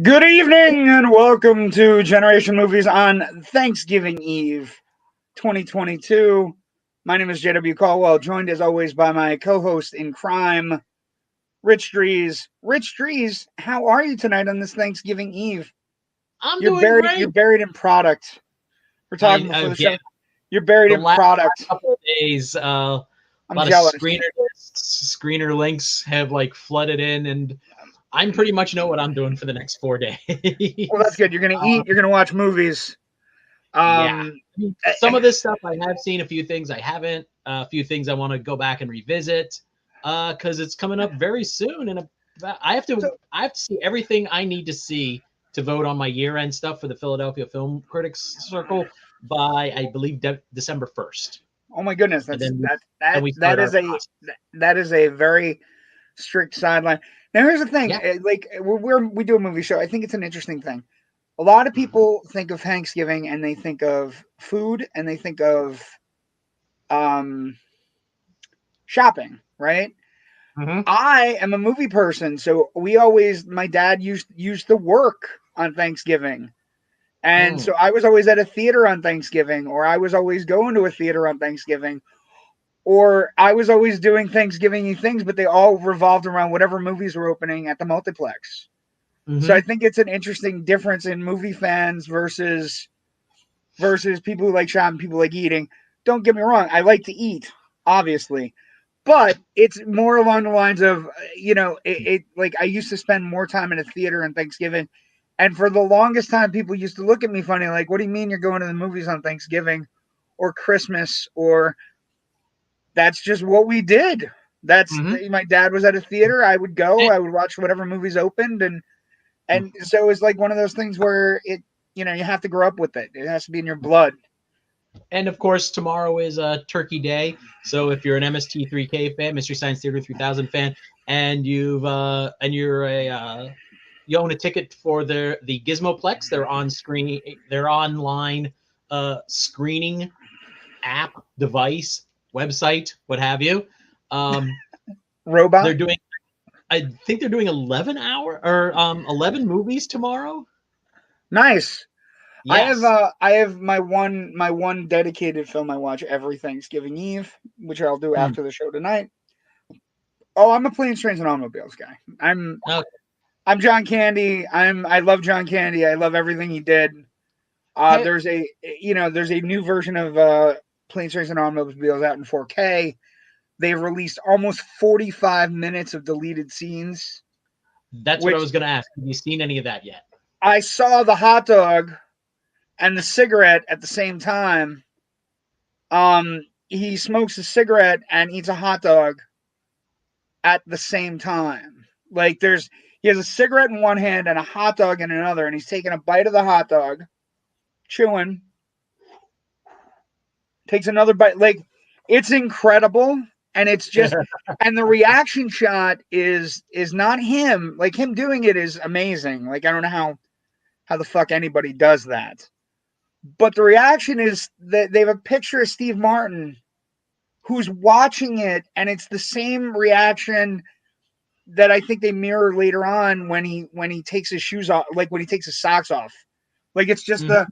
Good evening and welcome to Generation Movies on Thanksgiving Eve 2022. My name is JW Colwell, joined as always by my co-host in crime, Rich Drees. Rich Drees, how are you tonight on this Thanksgiving Eve? I'm doing You're great. buried in product. We're talking before the Yeah, show. You're buried the in last product. couple of days, a I'm lot of jealous. screener links have flooded in, and I'm pretty much know what I'm doing for the next 4 days. Well, that's good. You're gonna eat. You're gonna watch movies. Yeah, Um, some of this stuff I have seen, a few things I haven't, a few things I want to go back and revisit, because it's coming up very soon, and I have to so, I have to see everything I need to see to vote on my year-end stuff for the Philadelphia Film Critics Circle by, I believe, December 1st. oh my goodness, And that's then that and that we that start our is a process. that is a very strict sideline. Now, here's the thing: Yeah. like we do a movie show. I think it's an interesting thing. A lot of Mhm. people think of Thanksgiving and they think of food and they think of um, shopping, right? Mhm. I am a movie person, so my dad used to work on Thanksgiving. And Mm. so I was always at a theater on Thanksgiving, or I was always going to a theater on Thanksgiving, or I was always doing Thanksgiving things, but they all revolved around whatever movies were opening at the multiplex. So I Mhm. think it's an interesting difference in movie fans versus people who like shopping, people like eating. Don't get me wrong, I like to eat, obviously, but it's more along the lines of it like I used to spend more time in a theater on Thanksgiving, and for the longest time, people used to look at me funny, like, "What do you mean you're going to the movies on Thanksgiving or Christmas or?" That's just what we did. That's Mhm. my dad was at a theater. I would go. And, I would watch whatever movies opened, and so it's like one of those things where you have to grow up with it. It has to be in your blood. and of course, tomorrow is Turkey Day. So if you're an MST3K fan, Mystery Science Theater 3000 fan, and you own a ticket for the Gizmoplex, their online screening app, device, website, what have you. Um, they're Robot, doing I think they're doing 11 movies tomorrow. nice. Yes. I have my one dedicated film I watch every Thanksgiving Eve, which I'll do Mm. after the show tonight. Oh, I'm a planes, trains, and automobiles guy. Okay. I'm John Candy. I love John Candy. I love everything he did. Hey, There's a new version of Planes, Trains, and Automobiles out in 4K. They've released almost 45 minutes of deleted scenes, that's what I which was going to ask. Have you seen any of that yet? I saw the hot dog and the cigarette at the same time. He smokes a cigarette and eats a hot dog at the same time. Like he has a cigarette in one hand and a hot dog in another, and he's taking a bite of the hot dog, chewing, takes another bite. Like, it's incredible, and it's just and the reaction shot is not him. Like, him doing it is amazing. Like, I don't know how the fuck anybody does that. But the reaction is that they have a picture of Steve Martin who's watching it, and it's the same reaction that I think they mirror later on when he takes his shoes off, like when he takes his socks off. Like, it's just Mhm. the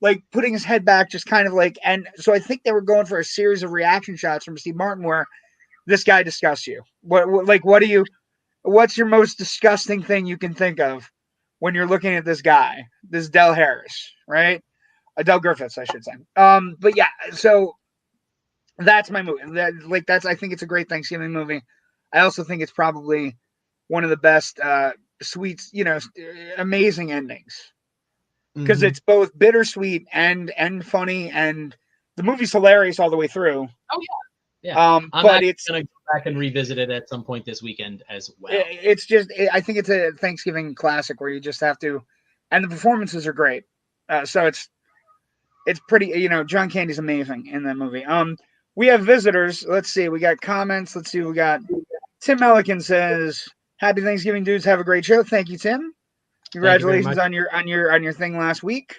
like putting his head back, just kind of like. And so I think they were going for a series of reaction shots from Steve Martin where this guy disgusts you. What's your most disgusting thing you can think of when you're looking at this guy, this Del Harris, right? Del Griffiths, I should say. But yeah, so that's my movie. That's I think it's a great Thanksgiving movie. I also think it's probably one of the best sweets, amazing endings because Mhm. it's both bittersweet and funny, and the movie's hilarious all the way through. Oh yeah, yeah. I'm But actually going to go back and revisit it at some point this weekend as well. it's just I think it's a Thanksgiving classic where you just have to, and the performances are great. So it's pretty. John Candy's amazing in that movie. We have visitors. Let's see. We got comments. Let's see. We got Tim Melican says, "Happy Thanksgiving, dudes. Have a great show." Thank you, Tim. Thank you very Congratulations much. on your thing last week.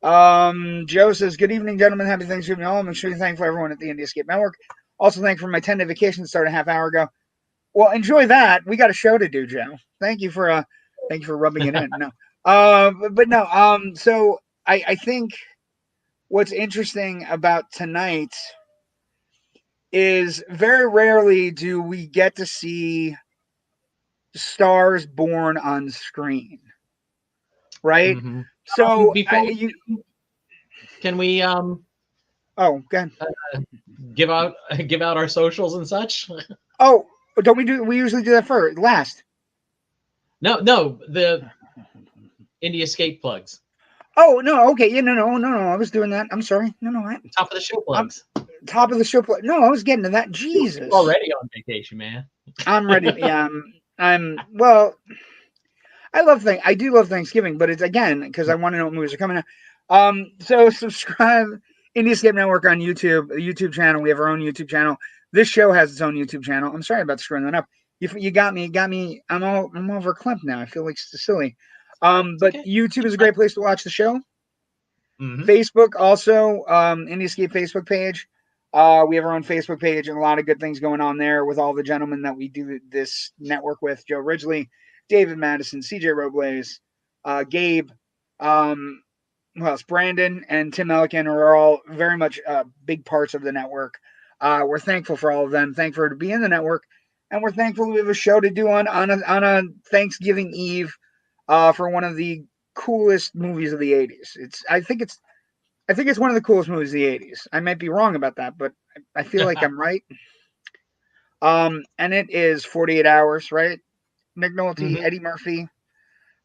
Joe says, "Good evening, gentlemen. Happy Thanksgiving all. I'm extremely thankful for everyone at the Indie Escape Network. Also thankful for my 10-day vacation that started a half hour ago. Well, enjoy that. We got a show to do, Joe. Thank you for rubbing it in. No, But no. So I think what's interesting about tonight is very rarely do we get to see stars born on screen, right? Mm-hmm. So Before you. can we Oh, go ahead. give out give out our socials and such? Oh, don't we do? We usually do that first, last. No, the Indie Escape plugs. Oh no, okay, yeah, no. I was doing that. I'm sorry. No, Top of the show I'm plugs. top of the show. No, I was getting to that. You're Jesus, already on vacation, man. I'm ready. Yeah, I'm. Well, I do love Thanksgiving, but it's again because I want to know what movies are coming out. So subscribe Indie Escape Network on YouTube, the YouTube channel. We have our own YouTube channel. This show has its own YouTube channel. I'm sorry about screwing that up. You got me. I'm over clipped now. I feel like silly. But Okay. YouTube is a great place to watch the show. Mm-hmm. Facebook also, Indie Escape Facebook page. We have our own Facebook page and a lot of good things going on there with all the gentlemen that we do this network with: Joe Ridgely, David Madison, CJ Robles, Gabe, who else? Brandon and Tim Elkin are all very much big parts of the network. We're thankful for all of them. Thankful to be in the network, and we're thankful we have a show to do on a Thanksgiving Eve for one of the coolest movies of the '80s. I think it's one of the coolest movies of the '80s. I might be wrong about that, but I feel like I'm right. And it is 48 Hours, right? Nick Nolte, Mm-hmm. Eddie Murphy.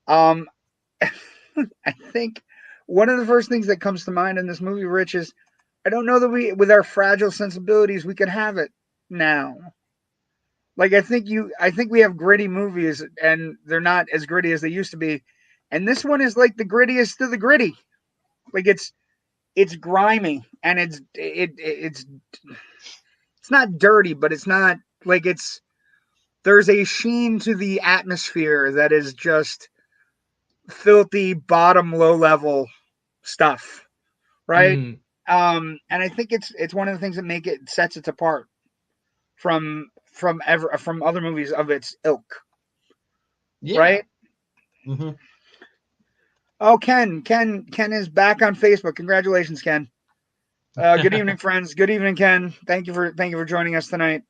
Um, I think one of the first things that comes to mind in this movie, Rich, is I don't know that we, with our fragile sensibilities, we could have it now. Like I think we have gritty movies, and they're not as gritty as they used to be. And this one is like the grittiest of the gritty. Like it's grimy and it's not dirty, but it's not like there's a sheen to the atmosphere that is just filthy bottom low level stuff, right? Mm-hmm. And I think it's one of the things that make it sets it apart from other movies of its ilk, Yeah. right? Mm-hmm. Oh, Ken is back on Facebook. Congratulations, Ken. Good evening, friends. Good evening, Ken. Thank you for joining us tonight.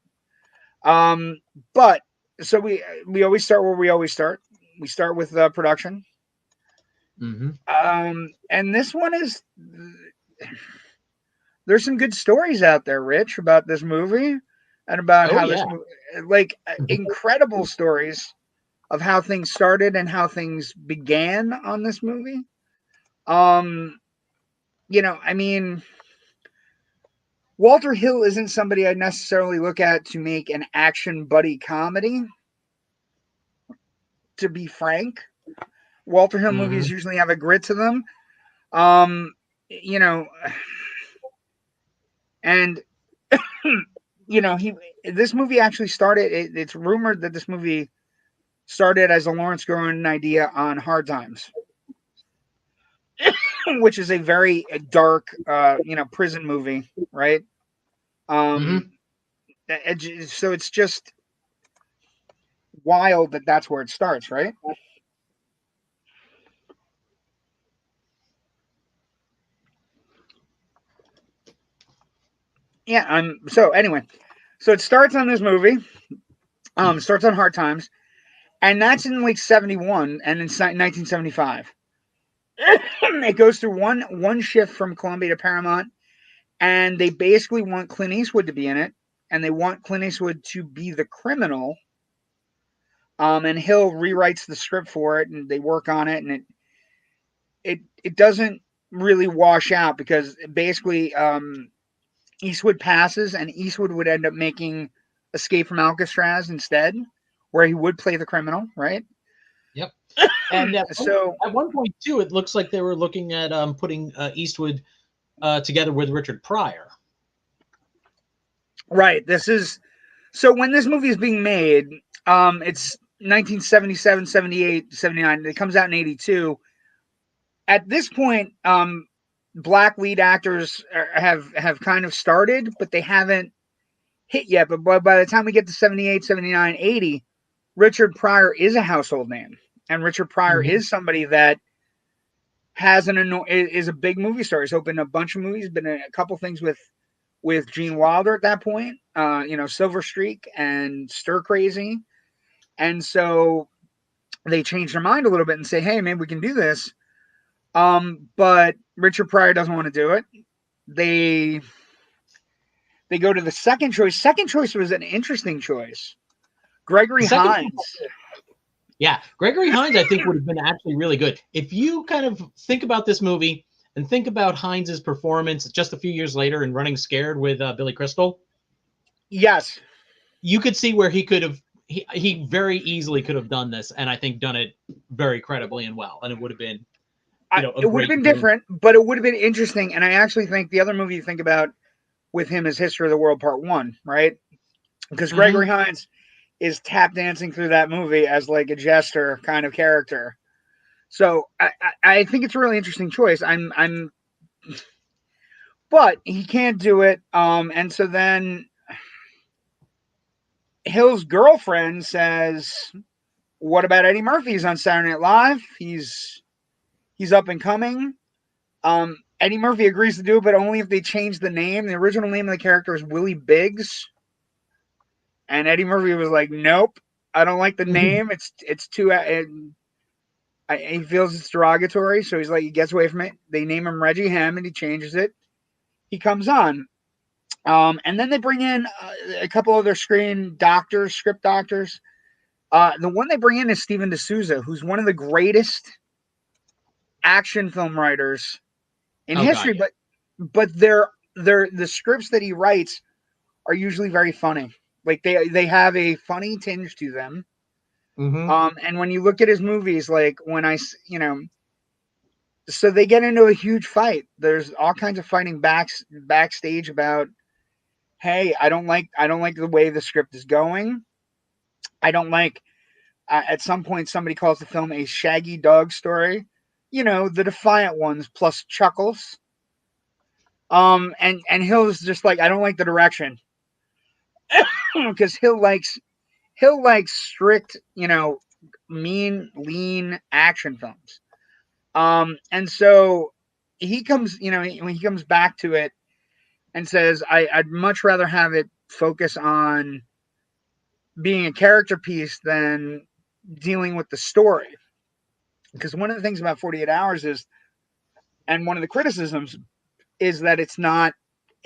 Um, but so we always start where we always start. We start with production. Mm-hmm. And this one is there's some good stories out there, Rich, about this movie and about Oh how yeah. this movie, like incredible stories of how things started and how things began on this movie. Um, I mean, Walter Hill isn't somebody I'd necessarily look at to make an action buddy comedy. To be frank, Walter Hill Mm-hmm. movies usually have a grit to them. Um, you know, and he this movie actually started. It's rumored that this movie started as a Lawrence Groen idea on Hard Times, which is a very dark, prison movie, right? Mm-hmm. Um, so it's just wild that that's where it starts, right? Yeah. So anyway, so it starts on this movie. Starts on Hard Times, and that's in like '71 and in 1975. It goes through one shift from Columbia to Paramount, and they basically want Clint Eastwood to be in it, and they want Clint Eastwood to be the criminal. And Hill rewrites the script for it, and they work on it, and it doesn't really wash out because basically Eastwood passes, and Eastwood would end up making Escape from Alcatraz instead, where he would play the criminal, right? Yep. And So at one point too, it looks like they were looking at putting Eastwood together with Richard Pryor. right, this is so when this movie is being made, it's 1977, 78, 79. It comes out in 82. At this point, black lead actors have kind of started, but they haven't hit yet. But by the time we get to 78, 79, 80, Richard Pryor is a household name. And Richard Pryor is somebody that has is a big movie star. He's opened a bunch of movies, been in a couple things with Gene Wilder at that point, Silver Streak and Stir Crazy. And so they change their mind a little bit and say, hey, maybe we can do this. But Richard Pryor doesn't want to do it. They go to the second choice. Second choice was an interesting choice. Gregory Hines. Yeah, Gregory Hines, I think, would have been actually really good. If you kind of think about this movie and think about Hines's performance just a few years later in Running Scared with Billy Crystal. Yes. You could see where he could have, he very easily could have done this, and I think done it very credibly and well. And it would have been, it would have been different, but it would have been interesting. And I actually think the other movie you think about with him is History of the World Part 1, right? Because Gregory Hines is tap dancing through that movie as like a jester kind of character. So I think it's a really interesting choice. But he can't do it. And so then Hill's girlfriend says, what about Eddie Murphy? He's on Saturday Night Live. He's up and coming. Eddie Murphy agrees to do it, but only if they change the name. The original name of the character is Willie Biggs. And Eddie Murphy was like, nope, I don't like the name. It's too... he feels it's derogatory, so he's like, he gets away from it. They name him Reggie Hammond. He changes it. He comes on. And then they bring in a couple other script doctors. The one they bring in is Steven D'Souza, who's one of the greatest action film writers in history. God, yeah. But the scripts that he writes are usually very funny. Like they have a funny tinge to them. And when you look at his movies, like so they get into a huge fight. There's all kinds of fighting backstage about, hey, I don't like the way the script is going. I don't like, at some point somebody calls the film a Shaggy Dog story. The Defiant Ones plus Chuckles. And Hill's just like, I don't like the direction. Because Hill likes strict, mean, lean action films. And so he comes, when he comes back to it and says, I'd much rather have it focus on being a character piece than dealing with the story. Because one of the things about 48 Hours is, and one of the criticisms is that it's not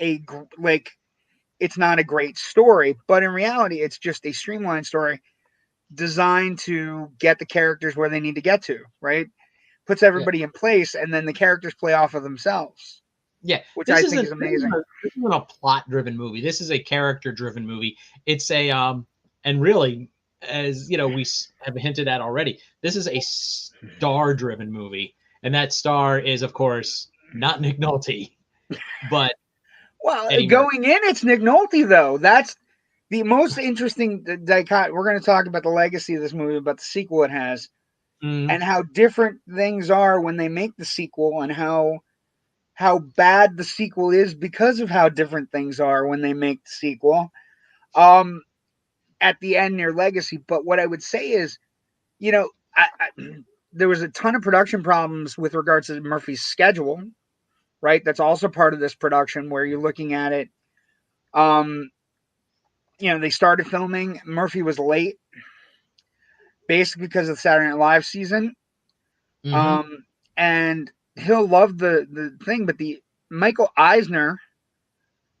a great story, but in reality, it's just a streamlined story designed to get the characters where they need to get to, right? Puts everybody in place, and then the characters play off of themselves. Yeah, which I think is amazing. This isn't a plot-driven movie. This is a character-driven movie. It's a and really, as we have hinted at already, this is a star-driven movie, and that star is, of course, not Nick Nolte, but going in, it's Nick Nolte though. That's the most interesting dichotomy. We're going to talk about the legacy of this movie, about the sequel it has, and how different things are when they make the sequel, and how bad the sequel is because of how different things are when they make the sequel. At the end, near legacy. But what I would say is, there was a ton of production problems with regards to Murphy's schedule, right? That's also part of this production where you're looking at it. They started filming. Murphy was late, basically because of the Saturday Night Live season. And Hill loved the thing, but the Michael Eisner,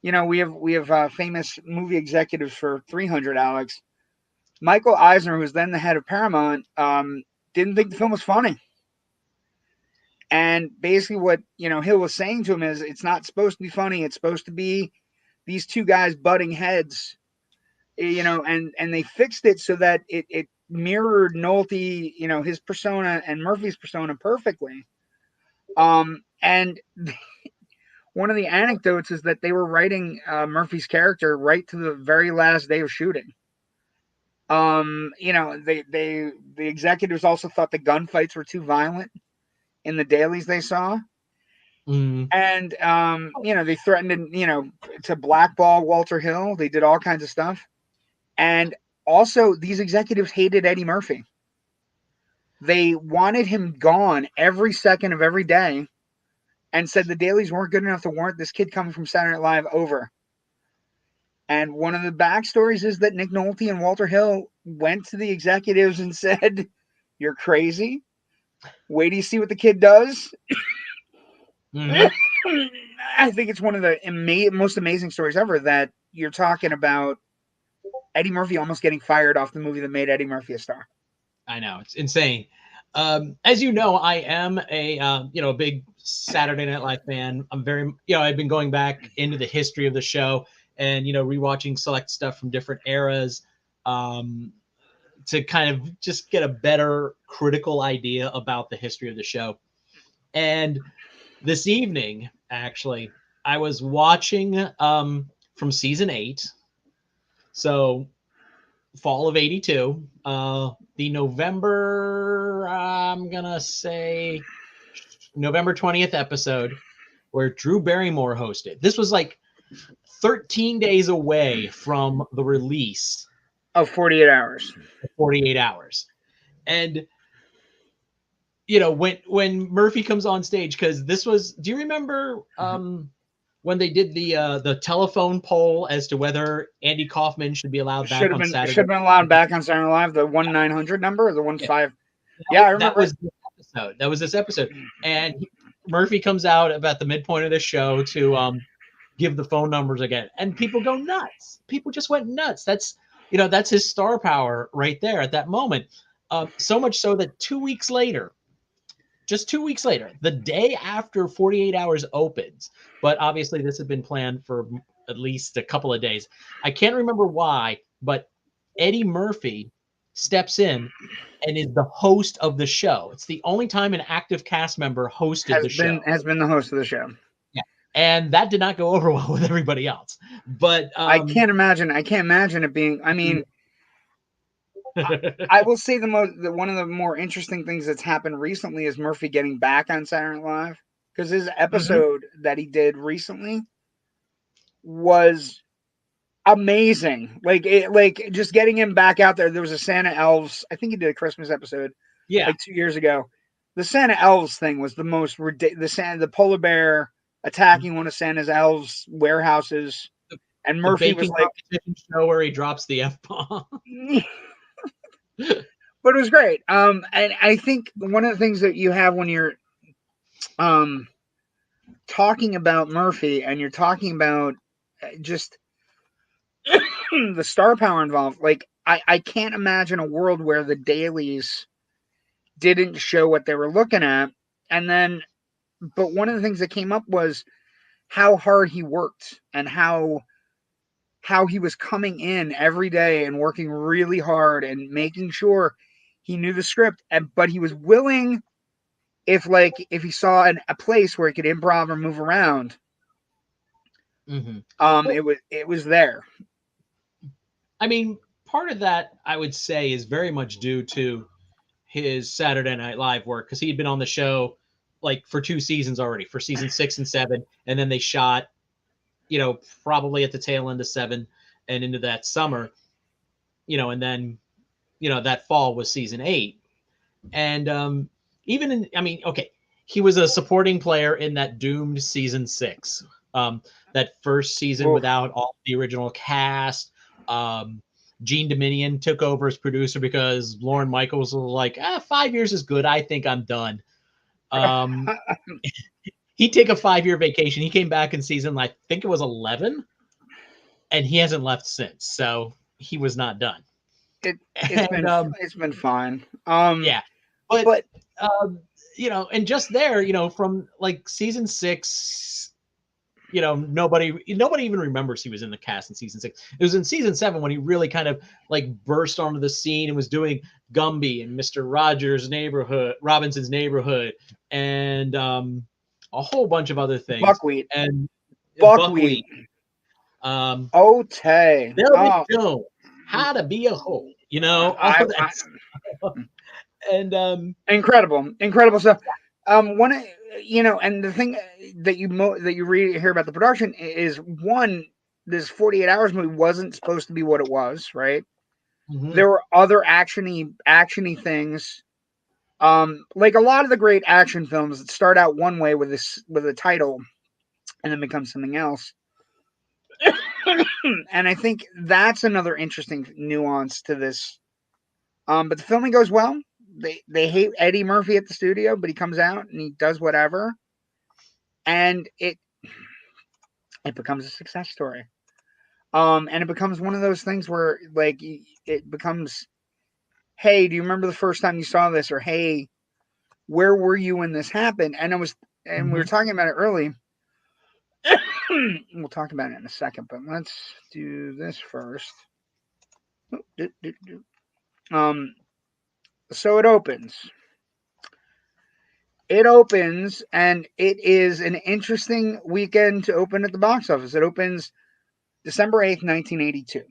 we have famous movie executives for 300, Alex. Michael Eisner, who was then the head of Paramount, didn't think the film was funny. And basically what, Hill was saying to him is, it's not supposed to be funny. It's supposed to be these two guys butting heads, and they fixed it so that it mirrored Nolte, his persona and Murphy's persona perfectly. And one of the anecdotes is that they were writing Murphy's character right to the very last day of shooting. The executives also thought the gunfights were too violent in the dailies they saw. And, they threatened, to blackball Walter Hill. They did all kinds of stuff. And also, these executives hated Eddie Murphy. They wanted him gone every second of every day and said the dailies weren't good enough to warrant this kid coming from Saturday Night Live over. And one of the backstories is that Nick Nolte and Walter Hill went to the executives and said, "You're crazy. Wait till you see what the kid does." Mm-hmm. I think it's one of the most amazing stories ever that you're talking about Eddie Murphy almost getting fired off the movie that made Eddie Murphy a star. I know, it's insane. As you know, I am a big Saturday Night Live fan. I'm very, I've been going back into the history of the show and rewatching select stuff from different eras to kind of just get a better critical idea about the history of the show. And this evening, actually, I was watching from season 8, so fall of '82. The November, I'm gonna say November 20th episode, where Drew Barrymore hosted. This was like 13 days away from the release of 48 Hours. 48 Hours, and when Murphy comes on stage, because this was. Do you remember when they did the telephone poll as to whether Andy Kaufman should be allowed back on Saturday? Should have been allowed back on Saturday Night Live. The 1-900 number or the 1-5. Yeah, I remember. That was this episode. That was this episode, and Murphy comes out about the midpoint of the show to give the phone numbers again, and people go nuts. People just went nuts. That's his star power right there at that moment. So much so that 2 weeks later. Just 2 weeks later, the day after 48 Hours opens, but obviously this had been planned for at least a couple of days. I can't remember why, but Eddie Murphy steps in and is the host of the show. It's the only time an active cast member hosted the show. Has been the host of the show. Yeah, and that did not go over well with everybody else. But I can't imagine it being. I mean. I will say one of the more interesting things that's happened recently is Murphy getting back on Saturday Night Live, because his episode that he did recently was amazing. Like just getting him back out there. There was a Santa Elves. I think he did a Christmas episode. Yeah, like 2 years ago. The Santa Elves thing was the most ridiculous. The polar bear attacking one of Santa's elves' warehouses, and Murphy was like, show where he drops the F-bomb. But it was great. And I think one of the things that you have when you're talking about Murphy and you're talking about just the star power involved, like I can't imagine a world where the dailies didn't show what they were looking at. And then, but one of the things that came up was how hard he worked and how he was coming in every day and working really hard and making sure he knew the script, but he was willing, if he saw a place where he could improv or move around, it was there. I mean, part of that I would say is very much due to his Saturday Night Live work, because he'd been on the show like for 2 seasons already, for season 6 and 7, and then they shot probably at the tail end of 7 and into that summer, and then, that fall was season 8. And he was a supporting player in that doomed season 6, that first season without all the original cast. Gene Dominion took over as producer because Lorne Michaels was like, 5 years is good. I think I'm done. He'd take a 5-year vacation. He came back in season, I think it was 11, and he hasn't left since. So he was not done. It's been fine. Yeah, but and just there, from like season 6, nobody even remembers he was in the cast in season 6. It was in season 7 when he really kind of like burst onto the scene and was doing Gumby and Mr. Robinson's Neighborhood, and a whole bunch of other things. Buckwheat. Buckwheat. Tay. They'll be shown how to be a hoe. And incredible stuff. And the thing that you hear about the production is, one, this 48 Hours movie wasn't supposed to be what it was, right? There were other actiony things Like a lot of the great action films that start out one way with a title and then become something else. And I think that's another interesting nuance to this. But the filming goes well. They hate Eddie Murphy at the studio, but he comes out and he does whatever, and it becomes a success story. And it becomes one of those things where like it becomes, hey, do you remember the first time you saw this? Or hey, where were you when this happened? And we were talking about it early. We'll talk about it in a second, but let's do this first. So it opens. It opens, and it is an interesting weekend to open at the box office. It opens December 8th, 1982.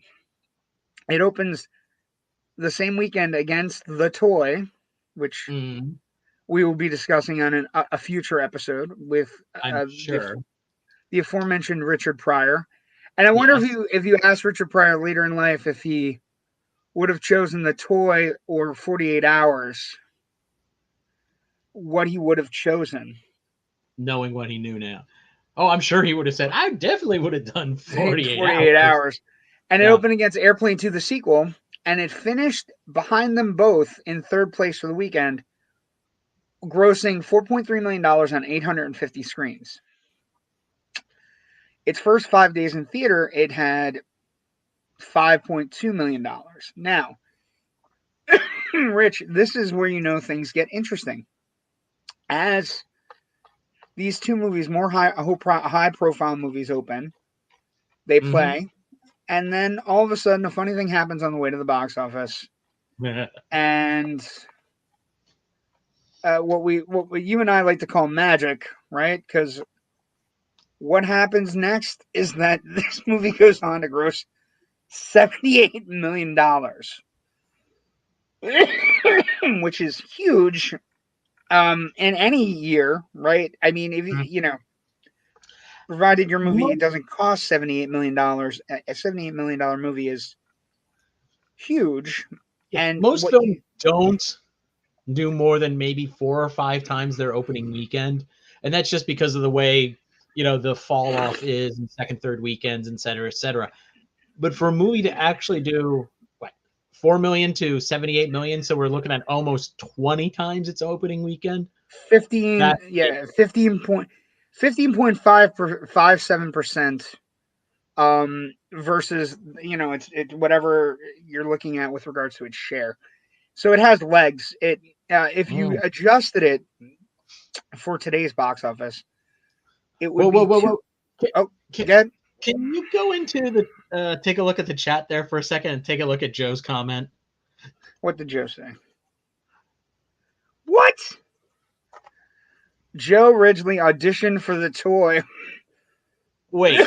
It opens the same weekend against The Toy, which we will be discussing on a future episode with the aforementioned Richard Pryor. And I wonder if you asked Richard Pryor later in life if he would have chosen The Toy or 48 Hours, what he would have chosen. Knowing what he knew now. Oh, I'm sure he would have said, I definitely would have done 48 hours. And it opened against Airplane 2, the sequel, and it finished behind them both in third place for the weekend, grossing $4.3 million on 850 screens. Its first 5 days in theater, it had $5.2 million. Now, Rich, this is where you know things get interesting. As these two movies, more high-profile movies open, they play, and then all of a sudden, a funny thing happens on the way to the box office, and what you and I like to call magic, right? Because what happens next is that this movie goes on to gross $78 million, which is huge. In any year, right? I mean, if you know, provided your movie doesn't cost $78 million, a $78 million movie is huge. And most films don't do more than maybe 4 or 5 times their opening weekend, and that's just because of the way the fall off is in second, third weekends, et cetera. But for a movie to actually do 4 million to 78 million, so we're looking at almost 20 times its opening weekend. 15.57%. Versus it's whatever you're looking at with regards to its share. So it has legs. If you adjusted it for today's box office, it would Can you go into the take a look at the chat there for a second and take a look at Joe's comment? What did Joe say? What? Joe Ridgely auditioned for The Toy. Wait.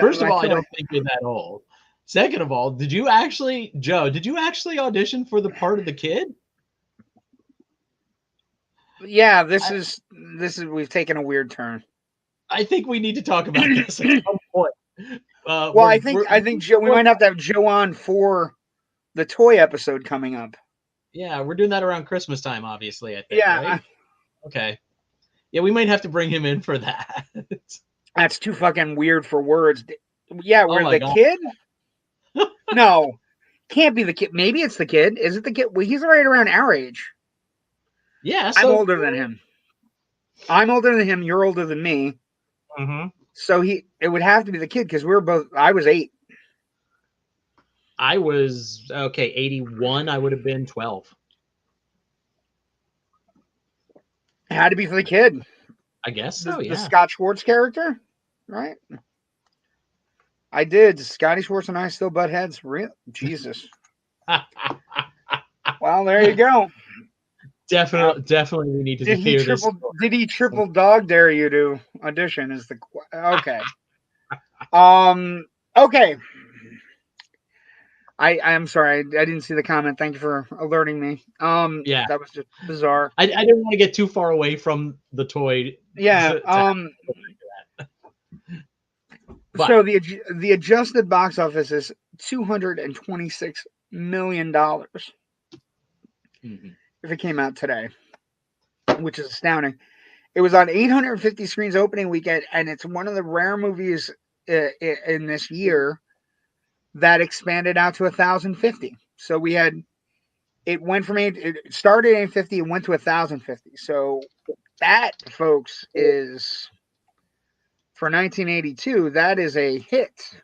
First of all, I don't think you're that old. Second of all, did you actually audition for the part of the kid? Yeah, this is we've taken a weird turn. I think we need to talk about this at some point. I think Joe, we might have to have Joe on for the Toy episode coming up. Yeah, we're doing that around Christmas time, obviously, I think. Yeah. Right? Okay. Yeah, we might have to bring him in for that. That's too fucking weird for words. Yeah, we're the kid? No. Can't be the kid. Maybe it's the kid. Is it the kid? Well, he's right around our age. Yeah, I'm older than him. You're older than me. So it would have to be the kid because I was 8. I was 81. I would have been 12. It had to be for the kid. I guess so. The Scott Schwartz character, right? I did. Scotty Schwartz and I still butt heads. Real Jesus. Well, there you go. Definitely, we need to hear this. Did he triple dog dare you to audition? Is the okay? Okay. I'm sorry. I didn't see the comment. Thank you for alerting me. Yeah, that was just bizarre. I didn't want to get too far away from the toy. Yeah. So the adjusted box office is $226 million Mhm. if it came out today, which is astounding. It was on 850 screens opening weekend, and it's one of the rare movies in this year that expanded out to 1,050. So we had it went from it started at 850 and went to 1,050. So that, folks, is for 1982. That is a hit,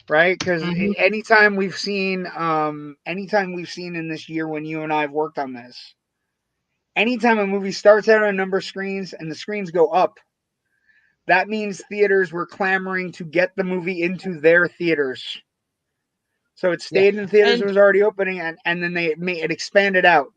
right? Because Mhm. anytime we've seen in this year when you and I have worked on this, anytime a movie starts out on a number of screens and the screens go up, that means theaters were clamoring to get the movie into their theaters. So it Yeah, stayed in theaters and and was already opening, and then it expanded out,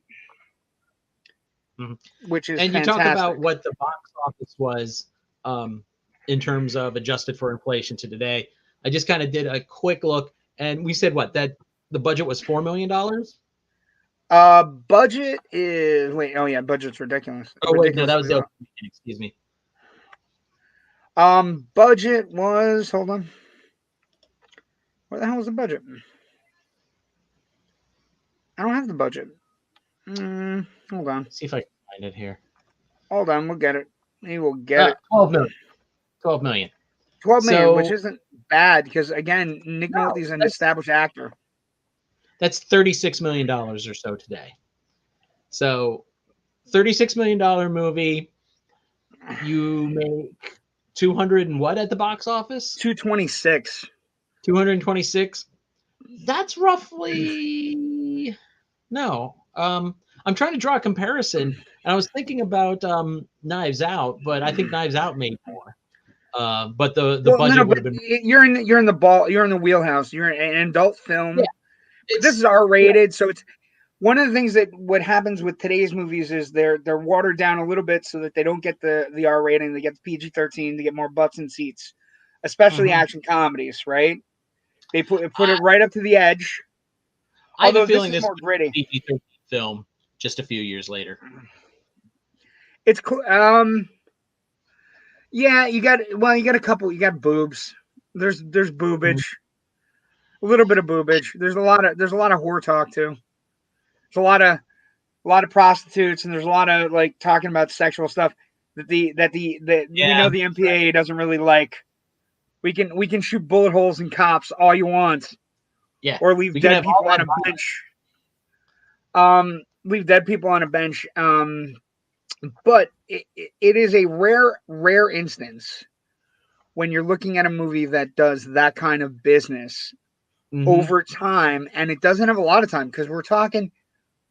Mhm. which is and you talk fantastic. about what the box office was um, in terms of adjusted for inflation to today. I just kind of did a quick look, and we said what that the budget was $4 million. Budget is wait. Oh yeah, budget's ridiculous. Oh wait, no, that was Ridiculously the low. opening. Excuse me. Budget was hold on. What the hell was the budget? I don't have the budget. Hold on. Let's see if I can find it here. Hold on. We'll get it. We will get it. 12 million. 12 million. 12 million, which So isn't bad because again, Nick Nolte is an that's established actor. that's $36 million or so today. So $36 million movie. You make 200 and what at the box office? 226. 226. That's roughly no. I'm trying to draw a comparison, and I was thinking about Knives Out, but I think Knives Out made more. But the Well, no, budget would but have been you're in the wheelhouse. You're in an adult film. yeah. This is It's R yeah. rated, so it's one of the things that what happens with today's movies is they're watered down a little bit so that they don't get the R rating. They get the PG-13 to get more butts and seats, especially Mhm. action comedies. Right? They put it right up to the edge. I have a Although this feeling is this more was a gritty. PG-13 film just a few years later. It's cool. Yeah, you got a couple. You got boobs. There's Mhm. boobage, a little bit of boobage. There's a lot of whore talk too. There's a lot of prostitutes, and there's a lot of like talking about sexual stuff that we Yeah, know the MPAA doesn't really like. We can shoot bullet holes in cops all you want, yeah. or leave We can dead have all people on that a violence. bench. Leave dead people on a bench. But it is a rare instance when you're looking at a movie that does that kind of business Mhm. over time, and it doesn't have a lot of time because we're talking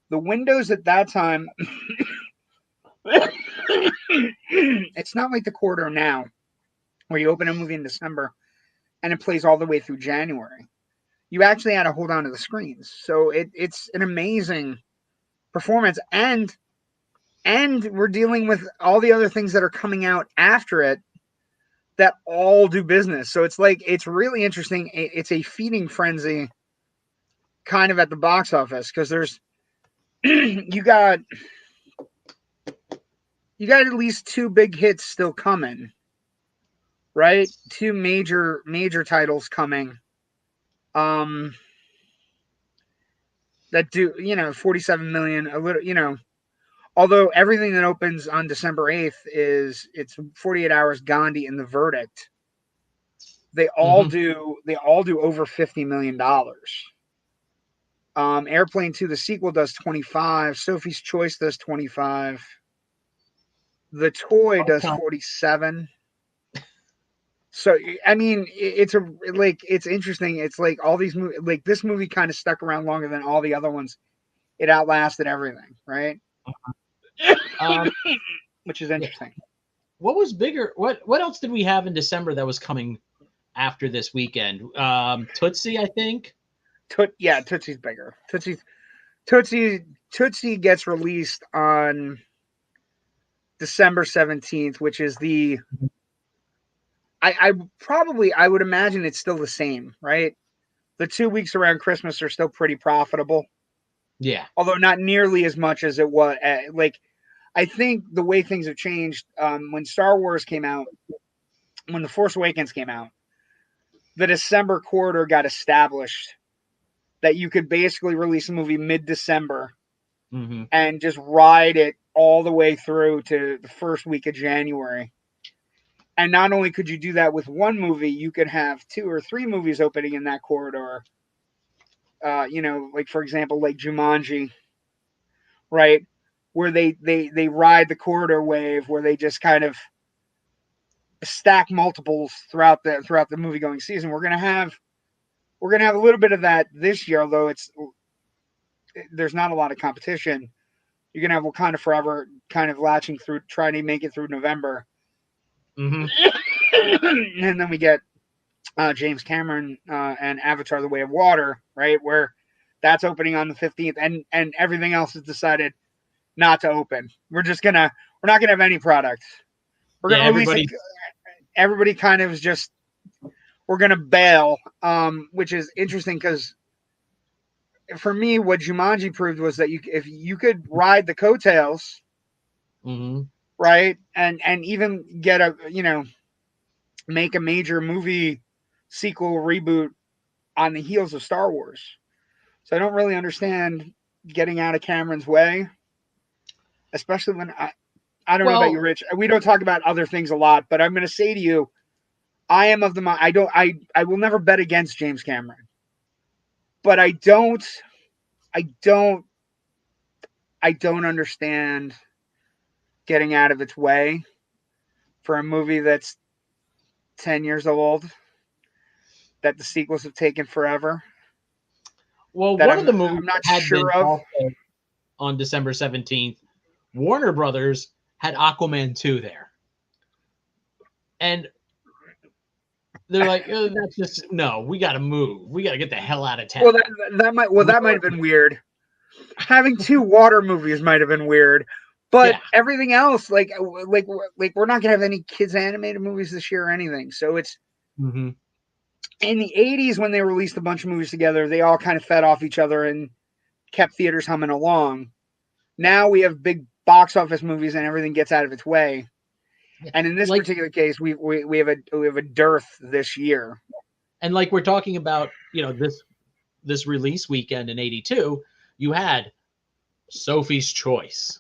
the windows at that time. It's not like the quarter now where you open a movie in December and it plays all the way through January. You actually had to hold on to the screens. So it's an amazing performance, and we're dealing with all the other things that are coming out after it that all do business. So it's like it's really interesting. It's a feeding frenzy kind of at the box office because there's you got at least two big hits still coming, right? Two major titles coming. Um that do, 47 million, a little, although everything that opens on December 8th it's 48 hours, Gandhi, and The Verdict. Mhm. They all do over $50 million. Airplane 2, the sequel, does 25. Sophie's Choice does 25. The Toy does 47. So I mean, it's interesting. It's like all these movies, like this movie kind of stuck around longer than all the other ones. It outlasted everything, right? Um, Which is yeah. interesting. What was bigger? What else did we have in December that was coming after this weekend? Tootsie, I think. Yeah, Tootsie's bigger. Tootsie Tootsie gets released on December 17th, which is the I would imagine it's still the same, right? The 2 weeks around Christmas are still pretty profitable, Yeah. although not nearly as much as it was. Like I think the way things have changed when Star Wars came out, when The Force Awakens came out, the December quarter got established that you could basically release a movie mid-December Mm-hmm. and just ride it all the way through to the first week of January. And not only could you do that with one movie, you could have 2 or 3 movies opening in that corridor. Like for example, like Jumanji, right? Where they ride the corridor wave, where they just kind of stack multiples throughout the movie going season. We're gonna have a little bit of that this year, although there's not a lot of competition. You're gonna have Wakanda Forever kind of latching through, trying to make it through November. Mm-hmm. And then we get James Cameron and Avatar: The Way of Water, right? Where that's opening on the 15th, and everything else is decided not to open. We're not gonna have any product. We're gonna release it. Everybody kind of is just, we're gonna bail, which is interesting because for me, what Jumanji proved was that if you could ride the coattails, Mm-hmm. right, and even get make a major movie sequel reboot on the heels of Star Wars. So I don't really understand getting out of Cameron's way, especially when I don't know about you, Rich. We don't talk about other things a lot, but I'm going to say to you, I am of the mind. I will never bet against James Cameron, but I don't understand getting out of its way for a movie that's 10 years old, that the sequels have taken forever. Well, one of the movies I'm not sure of on December 17th, Warner Brothers had Aquaman 2 there. And they're like, oh, that's just, no, we got to move. We got to get the hell out of town. Well, that might have been weird. Having 2 water movies might have been weird. But everything else, like we're not gonna have any kids animated movies this year or anything. So it's in the 80s when they released a bunch of movies together, they all kind of fed off each other and kept theaters humming along. Now we have big box office movies and everything gets out of its way. And in this particular case, we have a dearth this year. And like we're talking about, this release weekend in '82, you had Sophie's Choice.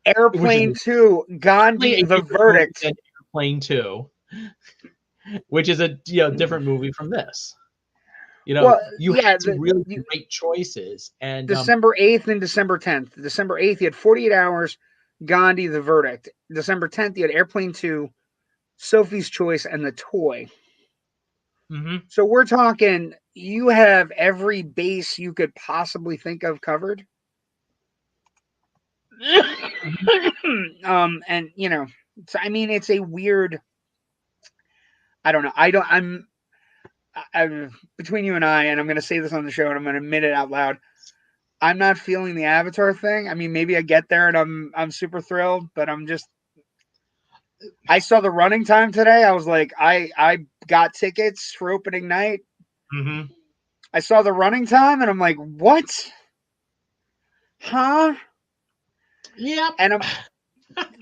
Airplane 2, Gandhi, The Verdict. Airplane 2, which is a different movie from this. Had some really great choices. And December 8th and December 10th. December 8th, you had 48 Hours, Gandhi, The Verdict. December 10th, you had Airplane 2, Sophie's Choice, and The Toy. Mm-hmm. So we're talking, you have every base you could possibly think of covered. And so I mean, it's a weird. I don't know. I'm between you and I'm going to say this on the show, and I'm going to admit it out loud. I'm not feeling the Avatar thing. I mean, maybe I get there and I'm super thrilled, but I saw the running time today. I was like, I got tickets for opening night. Mm-hmm. I saw the running time, and I'm like, what? Huh? Yep. And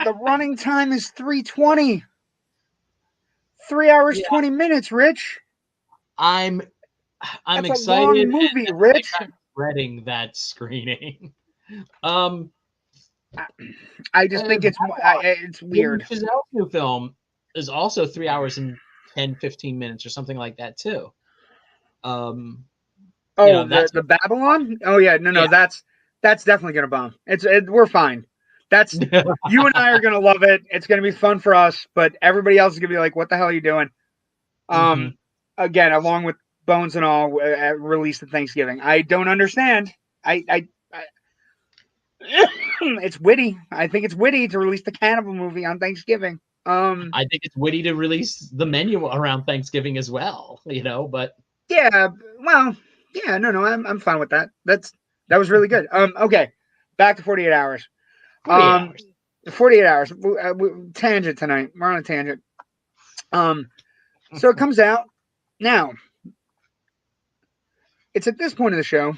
the running time is 3:20. 3 hours, 20 minutes, Rich. I'm That's excited. A long movie, Rich. I'm dreading that screening. I just think it's weird. Giselle's new film is also 3 hours and 10-15 minutes or something like that too. The Babylon? Oh yeah, no, that's definitely gonna bomb. We're fine. That's you and I are gonna love it. It's gonna be fun for us, but everybody else is gonna be like, "What the hell are you doing?" Again, along with Bones and all, released at Thanksgiving. I don't understand. It's witty. I think it's witty to release the cannibal movie on Thanksgiving. I think it's witty to release the menu around Thanksgiving as well. But yeah, well, yeah, no, I'm fine with that. That was really good. Okay, back to 48 Hours. 48 Hours. Tangent tonight. We're on a tangent. So it comes out now. It's at this point of the show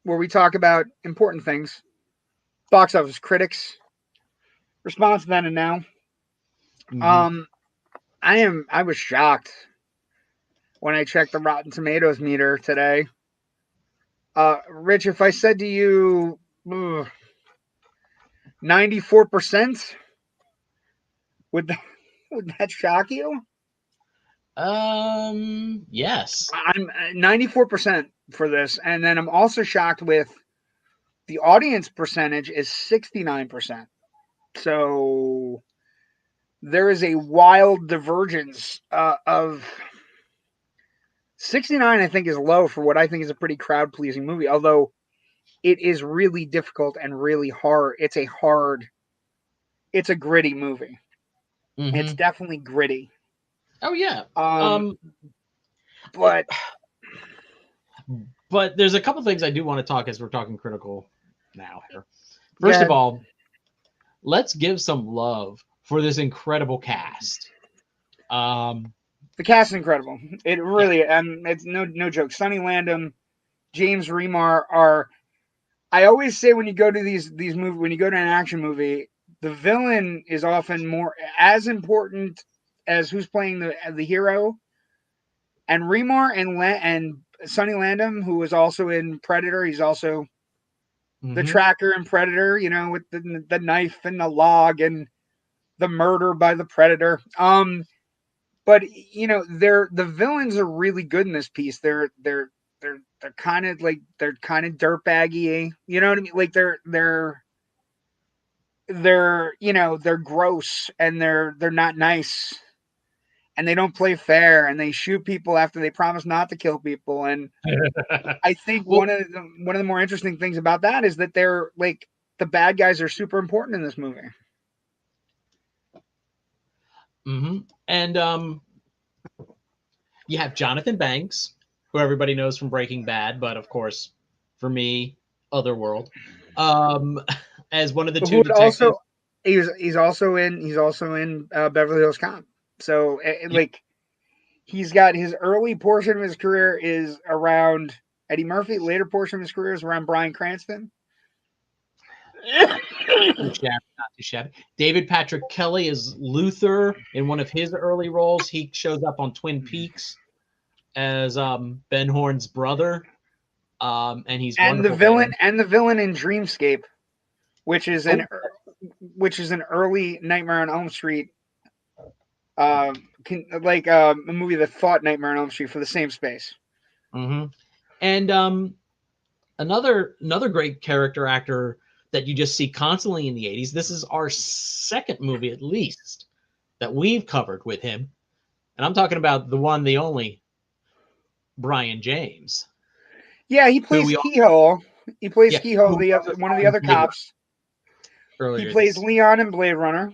where we talk about important things. Box office critics response then and now. I was shocked when I checked the Rotten Tomatoes meter today. Rich, if I said to you 94%, would that shock you? Yes. I'm 94% for this, and then I'm also shocked with the audience percentage is 69%. So there is a wild divergence of 69. I think is low for what I think is a pretty crowd pleasing movie. Although it is really difficult and really hard. It's a gritty movie. Mm-hmm. It's definitely gritty. Oh yeah. But there's a couple things I do want to talk as we're talking critical now here. First of all, let's give some love for this incredible cast. The cast is incredible. It really, it's no joke. Sonny Landham, James Remar are. I always say when you go to these movies, when you go to an action movie, the villain is often more as important as who's playing the hero. And Remar and Sonny Landham, who was also in Predator, he's also the tracker in Predator. You know, with the knife and the log and the murder by the Predator. But you know, the villains are really good in this piece. They're kind of like they're kind of dirtbaggy. You know what I mean? Like they're you know they're gross and they're not nice and they don't play fair and they shoot people after they promise not to kill people. And I think one of the more interesting things about that is that they're like the bad guys are super important in this movie. And you have Jonathan Banks, who everybody knows from Breaking Bad, but of course, for me, Otherworld, as one of the two detectives. Also, he's also in Beverly Hills Cop. So like he's got his early portion of his career is around Eddie Murphy. Later portion of his career is around Bryan Cranston. Not too shabby. David Patrick Kelly is Luther in one of his early roles. He shows up on Twin Peaks as Ben Horn's brother, and he's the villain in Dreamscape, which is an early Nightmare on Elm Street, a movie that fought Nightmare on Elm Street for the same space. And another great character actor that you just see constantly in the 80s. This is our second movie, at least, that we've covered with him. And I'm talking about the one, the only, Brian James. Yeah, he plays Keyhole. He plays Keyhole, one of the other cops. He plays Leon in Blade Runner.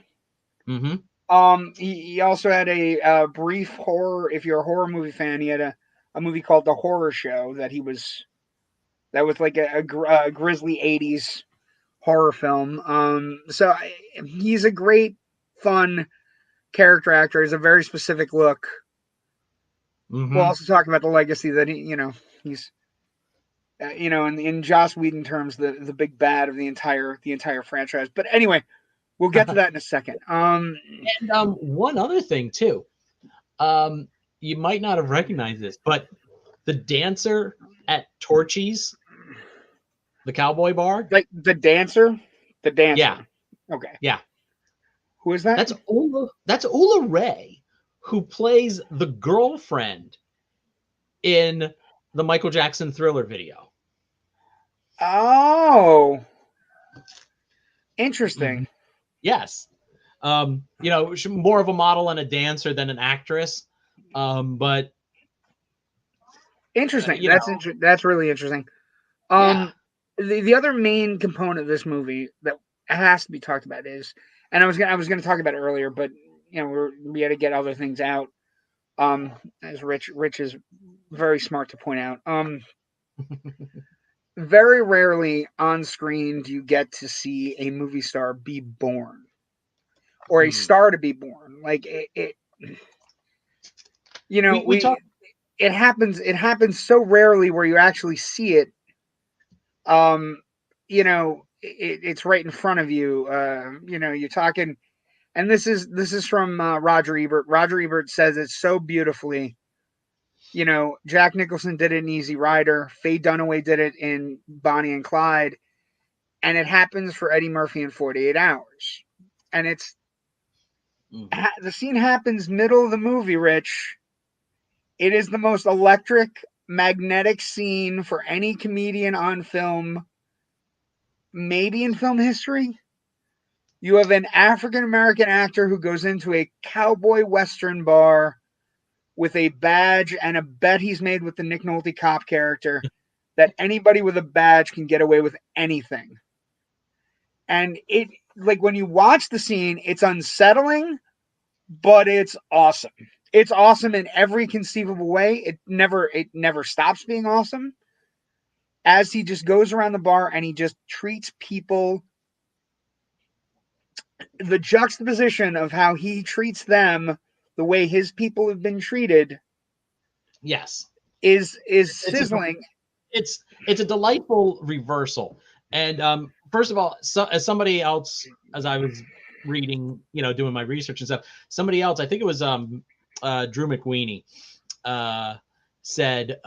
He also had a brief horror. If you're a horror movie fan, he had a movie called The Horror Show that was like a grisly 80s horror film. So he's a great, fun character actor. He's a very specific look. We'll also talk about the legacy that he's in Joss Whedon terms, the big bad of the entire franchise. But anyway, we'll get to that in a second. And one other thing too, you might not have recognized this, but the dancer at Torchy's, the cowboy bar, like the dancer. Yeah. Okay. Yeah. Who is that? That's Ola Ray, who plays the girlfriend in the Michael Jackson Thriller video. Oh, interesting. Yes. More of a model and a dancer than an actress. But interesting. That's really interesting. The other main component of this movie that has to be talked about is, and I was gonna talk about it earlier, but we had to get other things out. As Rich is very smart to point out. Very rarely on screen do you get to see a movie star be born, or a star to be born. Like it happens so rarely where you actually see it. It's right in front of you. You're talking, and this is from Roger Ebert. Roger Ebert says it so beautifully. You know, Jack Nicholson did it in Easy Rider. Faye Dunaway did it in Bonnie and Clyde. And it happens for Eddie Murphy in 48 Hours. And the scene happens middle of the movie, Rich. It is the most electric, magnetic scene for any comedian on film, maybe in film history. You have an African American actor who goes into a cowboy western bar with a badge and a bet he's made with the Nick Nolte cop character that anybody with a badge can get away with anything. And it, like, when you watch the scene, it's unsettling, but it's awesome. It's awesome in every conceivable way. It never stops being awesome. As he just goes around the bar and he just treats people, the juxtaposition of how he treats them, the way his people have been treated, yes, is sizzling. It's a delightful reversal. And first of all, as somebody else, as I was reading, doing my research and stuff, somebody else, I think it was Drew McWeeny, said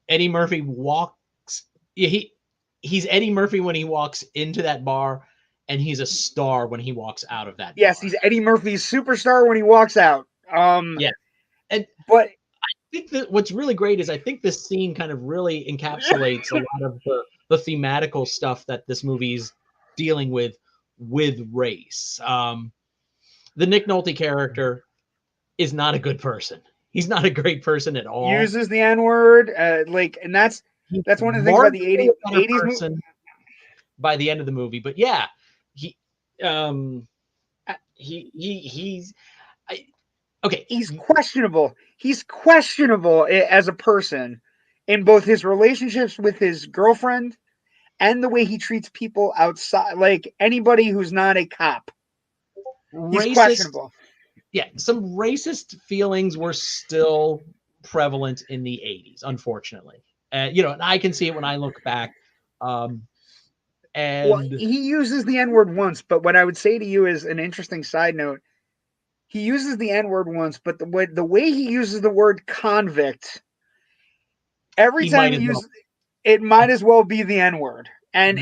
Eddie Murphy walks. He's Eddie Murphy when he walks into that bar, and he's a star when he walks out of that. Yes, bar. He's Eddie Murphy's superstar when he walks out. Yeah, but I think that what's really great is I think this scene kind of really encapsulates a lot of the thematical stuff that this movie's dealing with race. The Nick Nolte character is not a good person. He's not a great person at all. Uses the N-word, and that's one of the things about the 80s movie. By the end of the movie, but yeah, he's okay. He's questionable. He's questionable as a person in both his relationships with his girlfriend and the way he treats people outside, like anybody who's not a cop. He's questionable. Yeah, some racist feelings were still prevalent in the 80s, unfortunately. And I can see it when I look back. And well, he uses the N-word once, but what I would say to you is an interesting side note. He uses the N-word once, but the way he uses the word convict, every time he uses it, might as well be the N-word. And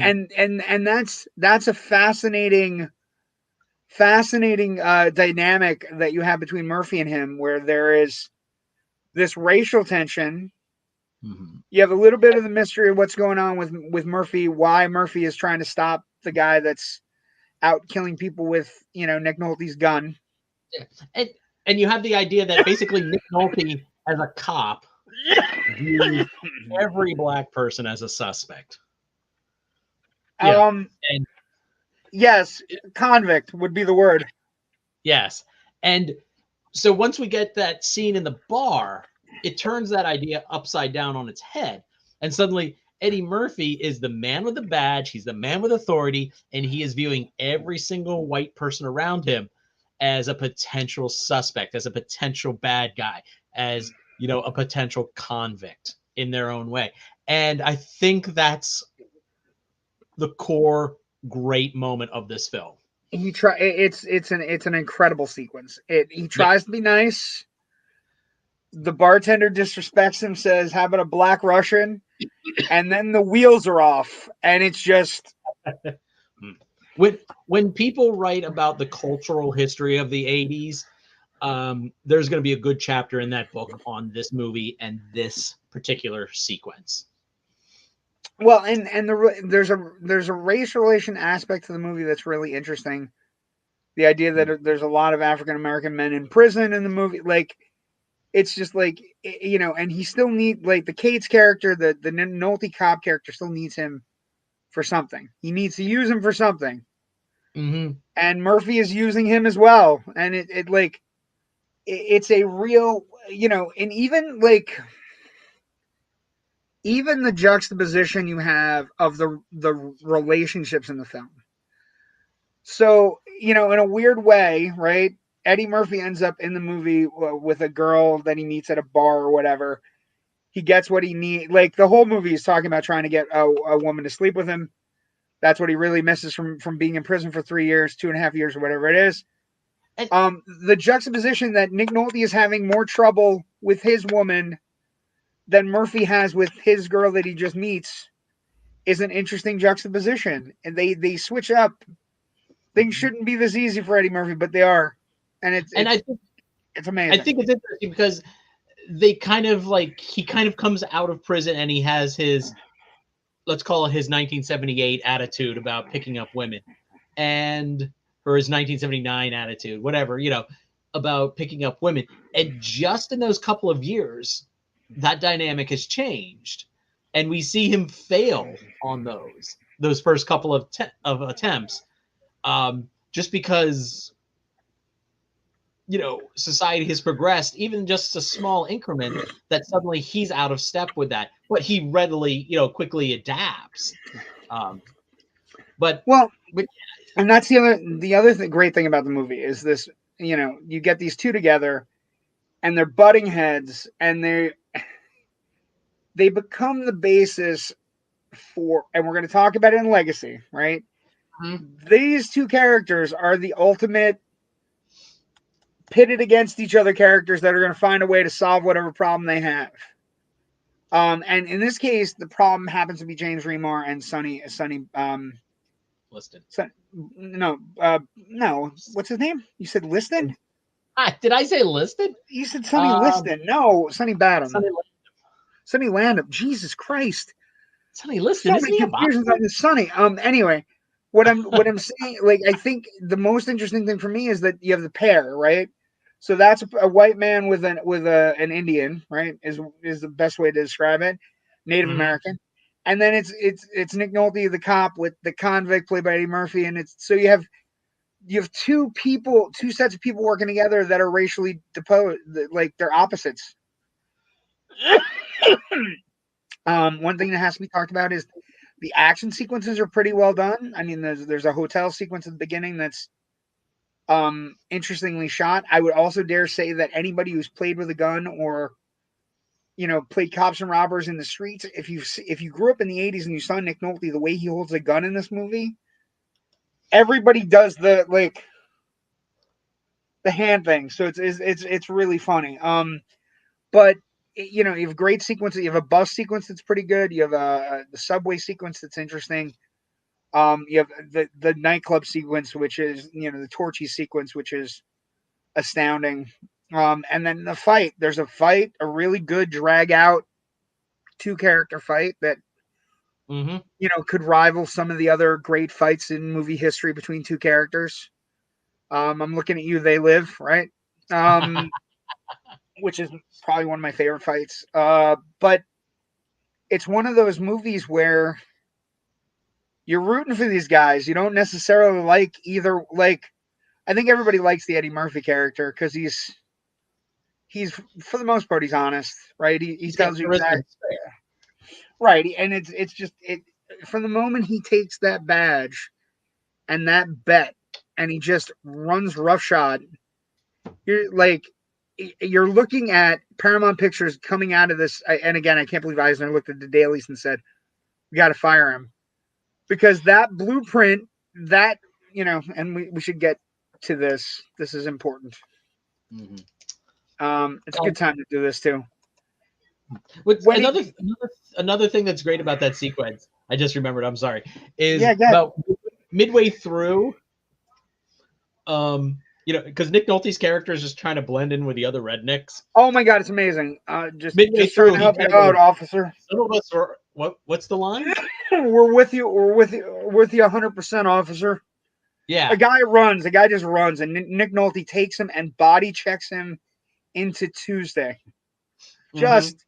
that's a fascinating dynamic that you have between Murphy and him, where there is this racial tension. Mm-hmm. You have a little bit of the mystery of what's going on with Murphy, why Murphy is trying to stop the guy that's out killing people with, Nick Nolte's gun. Yeah. And you have the idea that basically Nick Nolte as a cop views every black person as a suspect. Yeah. Yes, convict would be the word. Yes. And so once we get that scene in the bar, it turns that idea upside down on its head. And suddenly Eddie Murphy is the man with the badge. He's the man with authority. And he is viewing every single white person around him as a potential suspect, as a potential bad guy, as, a potential convict in their own way. And I think that's the core great moment of this film. It's an incredible sequence. He tries to be nice. The bartender disrespects him, says, "How about a black Russian?" And then the wheels are off, and it's just when people write about the cultural history of the 80s, there's going to be a good chapter in that book on this movie and this particular sequence. Well, and there's a race relation aspect to the movie that's really interesting. The idea that there's a lot of African American men in prison in the movie, like, it's just like, and he still needs, like, the Cates character, the Nolte cop character still needs him for something. He needs to use him for something. Mm-hmm. And Murphy is using him as well. And it's a real, and even the juxtaposition you have of the relationships in the film. So, in a weird way, right? Eddie Murphy ends up in the movie with a girl that he meets at a bar or whatever. He gets what he needs. Like, the whole movie is talking about trying to get a woman to sleep with him. That's what he really misses from being in prison for 3 years, 2.5 years, or whatever it is. The juxtaposition that Nick Nolte is having more trouble with his woman that Murphy has with his girl that he just meets is an interesting juxtaposition, and they switch up. Things shouldn't be this easy for Eddie Murphy, but they are, and it's amazing. I think it's interesting because they kind of like he kind of comes out of prison and he has his, let's call it his 1978 attitude about picking up women, and or his 1979 attitude, whatever, about picking up women. And just in those couple of years, that dynamic has changed, and we see him fail on those first couple of attempts, just because society has progressed, even just a small increment, that suddenly he's out of step with that, but he readily quickly adapts. But and that's the other great thing about the movie is this, you get these two together and they're butting heads, and they become the basis for, and we're going to talk about it in Legacy, right? Mm-hmm. These two characters are the ultimate pitted against each other characters that are going to find a way to solve whatever problem they have. And in this case, the problem happens to be James Remar and Sonny Liston. No, what's his name? You said Liston? Did I say Liston? You said Sonny Liston. No, Sonny Badham. Sonny Landham. Jesus Christ. Sonny Liston. So many confusions on this Sonny. Anyway, what I'm saying, like, I think the most interesting thing for me is that you have the pair, right? So that's a white man with an Indian, right? Is the best way to describe it. Native American. And then it's Nick Nolte, the cop, with the convict played by Eddie Murphy, and so you have two sets of people working together that are racially deposed, like they're opposites. One thing that has to be talked about is the action sequences are pretty well done. I mean, there's a hotel sequence at the beginning that's interestingly shot. I would also dare say that anybody who's played with a gun or played cops and robbers in the streets, if you grew up in the 80s and you saw Nick Nolte, the way he holds a gun in this movie, everybody does the hand thing. So it's really funny. But you have great sequences. You have a bus sequence that's pretty good. You have the subway sequence that's interesting. You have the nightclub sequence, which is the Torchy sequence, which is astounding. And then the fight. There's a really good drag out 2-character fight that could rival some of the other great fights in movie history between 2 characters. I'm looking at you. They Live, right? Which is probably one of my favorite fights. But it's one of those movies where you're rooting for these guys. You don't necessarily like either. Like, I think everybody likes the Eddie Murphy character because he's for the most part, he's honest, right? He tells you exactly. Right. And it's just from the moment he takes that badge and that bet and he just runs roughshod, you're looking at Paramount Pictures coming out of this. And again, I can't believe Eisner looked at the dailies and said, we got to fire him, because that blueprint, that, and we should get to this. This is important. It's a good time to do this too. Another thing that's great about that sequence, I just remembered, I'm sorry, is about midway through, because Nick Nolte's character is just trying to blend in with the other rednecks. Oh my God, it's amazing. Just midway through, to help you out, officer. Some of us are, what's the line? We're with you 100%, officer. Yeah. A guy just runs, and Nick Nolte takes him and body checks him into Tuesday. Just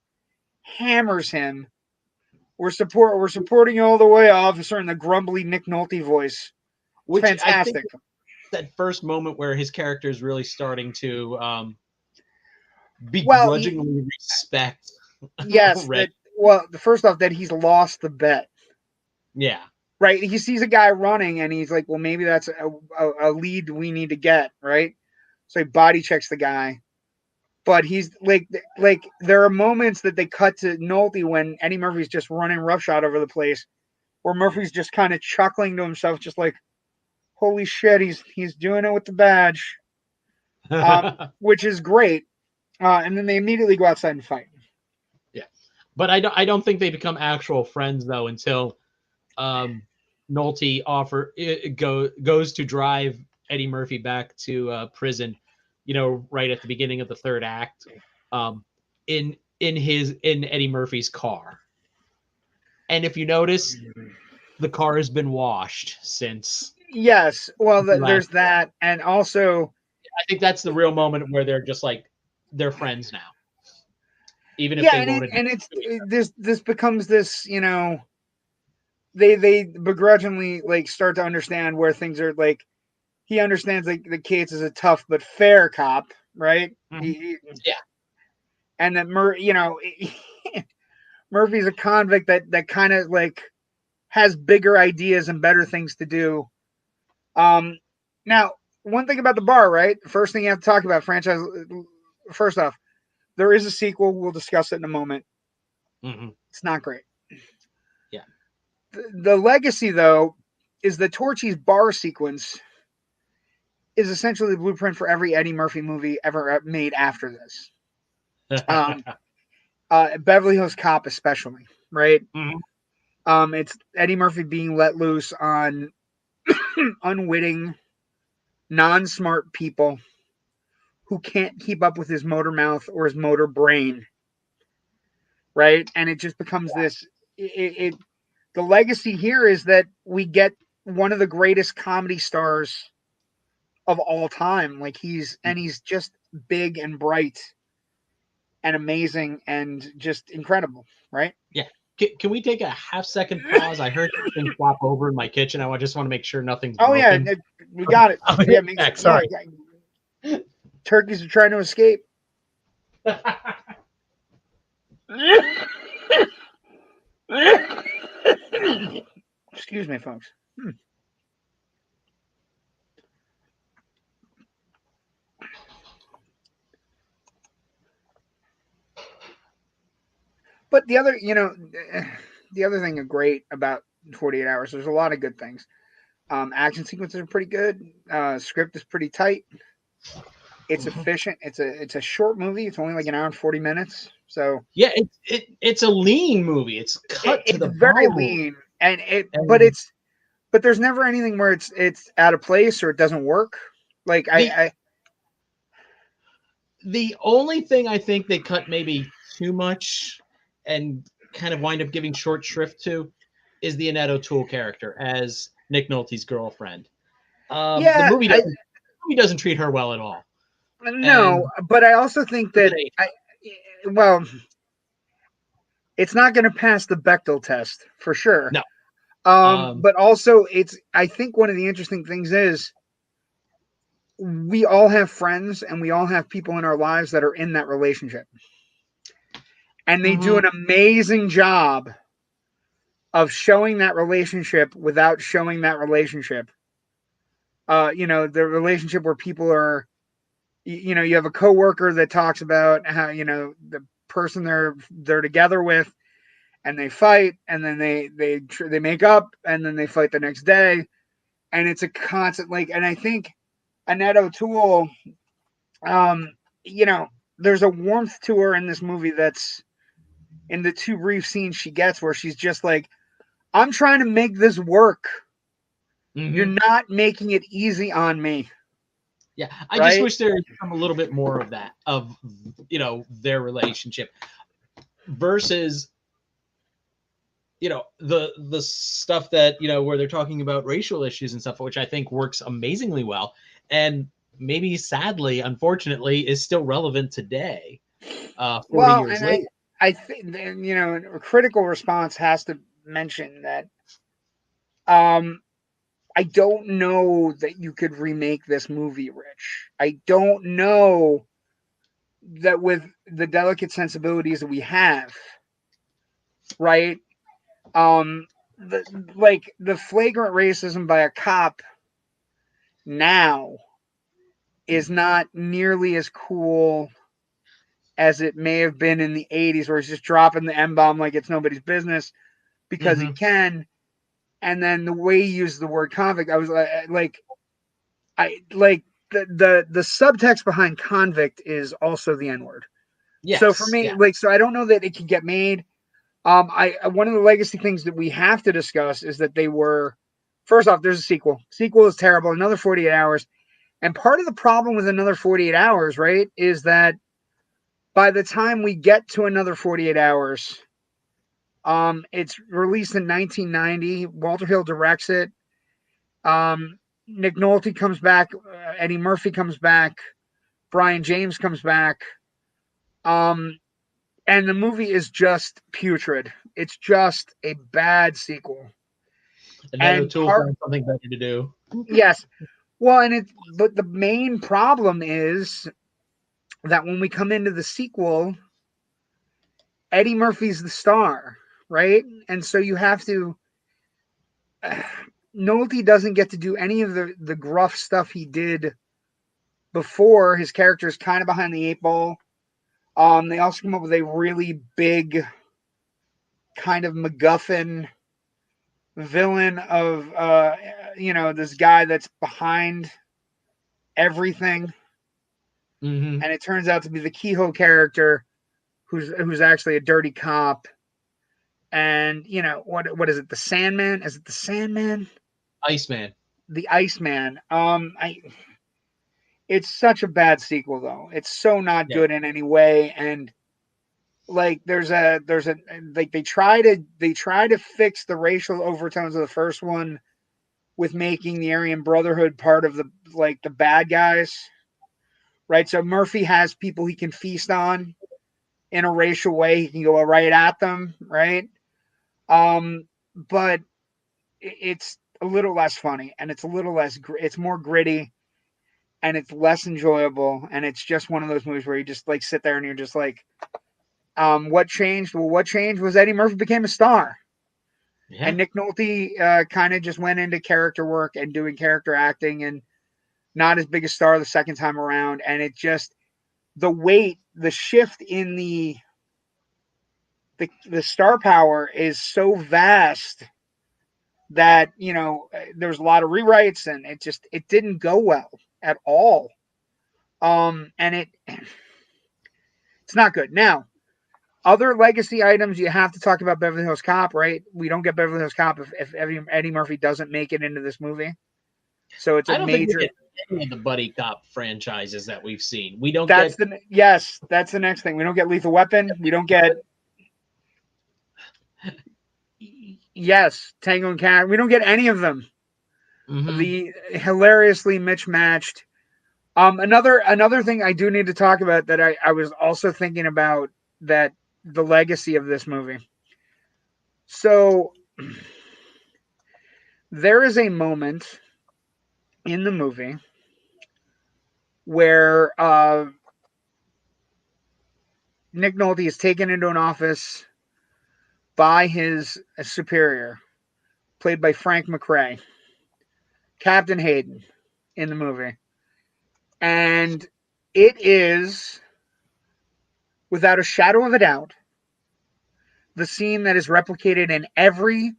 hammers him. We're supporting you all the way, officer, in the grumbly Nick Nolte voice. Which fantastic. I think that first moment where his character is really starting to begrudgingly respect. Yes. The first off, that he's lost the bet. Yeah. Right. He sees a guy running and he's like, well, maybe that's a lead we need to get. Right. So he body checks the guy. But he's like there are moments that they cut to Nolte when Eddie Murphy's just running roughshod over the place, where Murphy's just kind of chuckling to himself, just like, holy shit, he's doing it with the badge, which is great. And then they immediately go outside and fight. Yeah. But I don't think they become actual friends though until Nolte goes to drive Eddie Murphy back to prison, right at the beginning of the third act, in Eddie Murphy's car. And if you notice, the car has been washed since. Yes, well, there's that, and also I think that's the real moment where they're just like they're friends now, even if they won't. And this becomes this, they begrudgingly like start to understand where things are like. He understands like the Cates is a tough but fair cop, right? Mm-hmm. Yeah, and that Murphy's a convict that kind of like has bigger ideas and better things to do. Now, one thing about the bar, right? First thing you have to talk about franchise. First off, there is a sequel. We'll discuss it in a moment. Mm-hmm. It's not great. Yeah. The legacy, though, is the Torchy's bar sequence is essentially the blueprint for every Eddie Murphy movie ever made after this. Beverly Hills Cop, especially, right? Mm-hmm. It's Eddie Murphy being let loose on unwitting, non-smart people who can't keep up with his motor mouth or his motor brain, right? And it just becomes this. The legacy here is that we get one of the greatest comedy stars of all time. Like he's just big and bright and amazing and just incredible, right? Yeah. Can we take a half-second pause? I heard something flop over in my kitchen. I just want to make sure nothing's broken. Yeah, we got it. Yeah, sorry. Yeah. Turkeys are trying to escape. Excuse me, folks. But the other, the other thing great about 48 Hours, there's a lot of good things. Action sequences are pretty good. Script is pretty tight. It's efficient. It's a short movie. It's only like an hour and 40 minutes. So yeah, it's a lean movie. It's cut to the very bone. lean, but there's never anything where it's out of place or it doesn't work. Like the only thing I think they cut maybe too much and kind of wind up giving short shrift to is the Annette O'Toole character as Nick Nolte's girlfriend. The movie doesn't treat her well at all. No, but I also think that it's not going to pass the Bechdel test for sure. No. But also I think one of the interesting things is we all have friends and we all have people in our lives that are in that relationship. And they do an amazing job of showing that relationship without showing that relationship. The relationship where people are, you have a coworker that talks about how, the person they're together with and they fight and then they make up and then they fight the next day. And it's a constant, and I think Annette O'Toole, there's a warmth to her in this movie that's in the two brief scenes she gets where she's just like, I'm trying to make this work. Mm-hmm. You're not making it easy on me. Yeah, I just wish there had come a little bit more of that, of, their relationship versus, the stuff that, where they're talking about racial issues and stuff, which I think works amazingly well. And maybe sadly, unfortunately, is still relevant today, 40 years later. I think, a critical response has to mention that I don't know that you could remake this movie, Rich. I don't know that with the delicate sensibilities that we have, right? The flagrant racism by a cop now is not nearly as cool as it may have been in the 80s, where he's just dropping the M-bomb like it's nobody's business because he can. And then the way he uses the word convict, I was the subtext behind convict is also the N-word. Yeah. So for me, so I don't know that it could get made. One of the legacy things that we have to discuss is that they were, first off, there's a sequel. Sequel is terrible. Another 48 hours. And part of the problem with another 48 hours, right, is that by the time we get to another 48 hours, it's released in 1990. Walter Hill directs it. Nick Nolte comes back. Eddie Murphy comes back. Brian James comes back. And the movie is just putrid. It's just a bad sequel. Another tool for something better to do. Yes. Well, but the main problem is that when we come into the sequel, Eddie Murphy's the star, right? And so you have to. Nolte doesn't get to do any of the gruff stuff he did before. His character is kind of behind the eight ball. They also come up with a really big kind of MacGuffin villain of this guy that's behind everything. Mm-hmm. And it turns out to be the Kehoe character who's actually a dirty cop. And what is it, the Sandman? Is it the Sandman? Iceman. The Iceman. It's such a bad sequel though. It's so not good in any way. And like they try to fix the racial overtones of the first one with making the Aryan Brotherhood part of the bad guys. Right? So Murphy has people he can feast on in a racial way. He can go right at them, right? But it's a little less funny, and it's a little less. It's more gritty, and it's less enjoyable, and it's just one of those movies where you just sit there and you're just like, what changed? Well, what changed was Eddie Murphy became a star, and Nick Nolte kind of just went into character work and doing character acting, and not as big a star the second time around, and it just the shift in the star power is so vast that there's a lot of rewrites, and it didn't go well at all. And it's not good. Now, other legacy items, you have to talk about Beverly Hills Cop, right? We don't get Beverly Hills Cop if Eddie Murphy doesn't make it into this movie. So it's a major. Think we get any of the buddy cop franchises that we've seen. We don't. That's the next thing. We don't get Lethal Weapon. We don't get. Yes, Tango and Cash. We don't get any of them. Mm-hmm. The hilariously mismatched. Another thing I do need to talk about that I was also thinking about, that the legacy of this movie. So there is a moment in the movie where Nick Nolte is taken into an office by his superior, played by Frank McRae, Captain Hayden, in the movie. And it is, without a shadow of a doubt, the scene that is replicated in every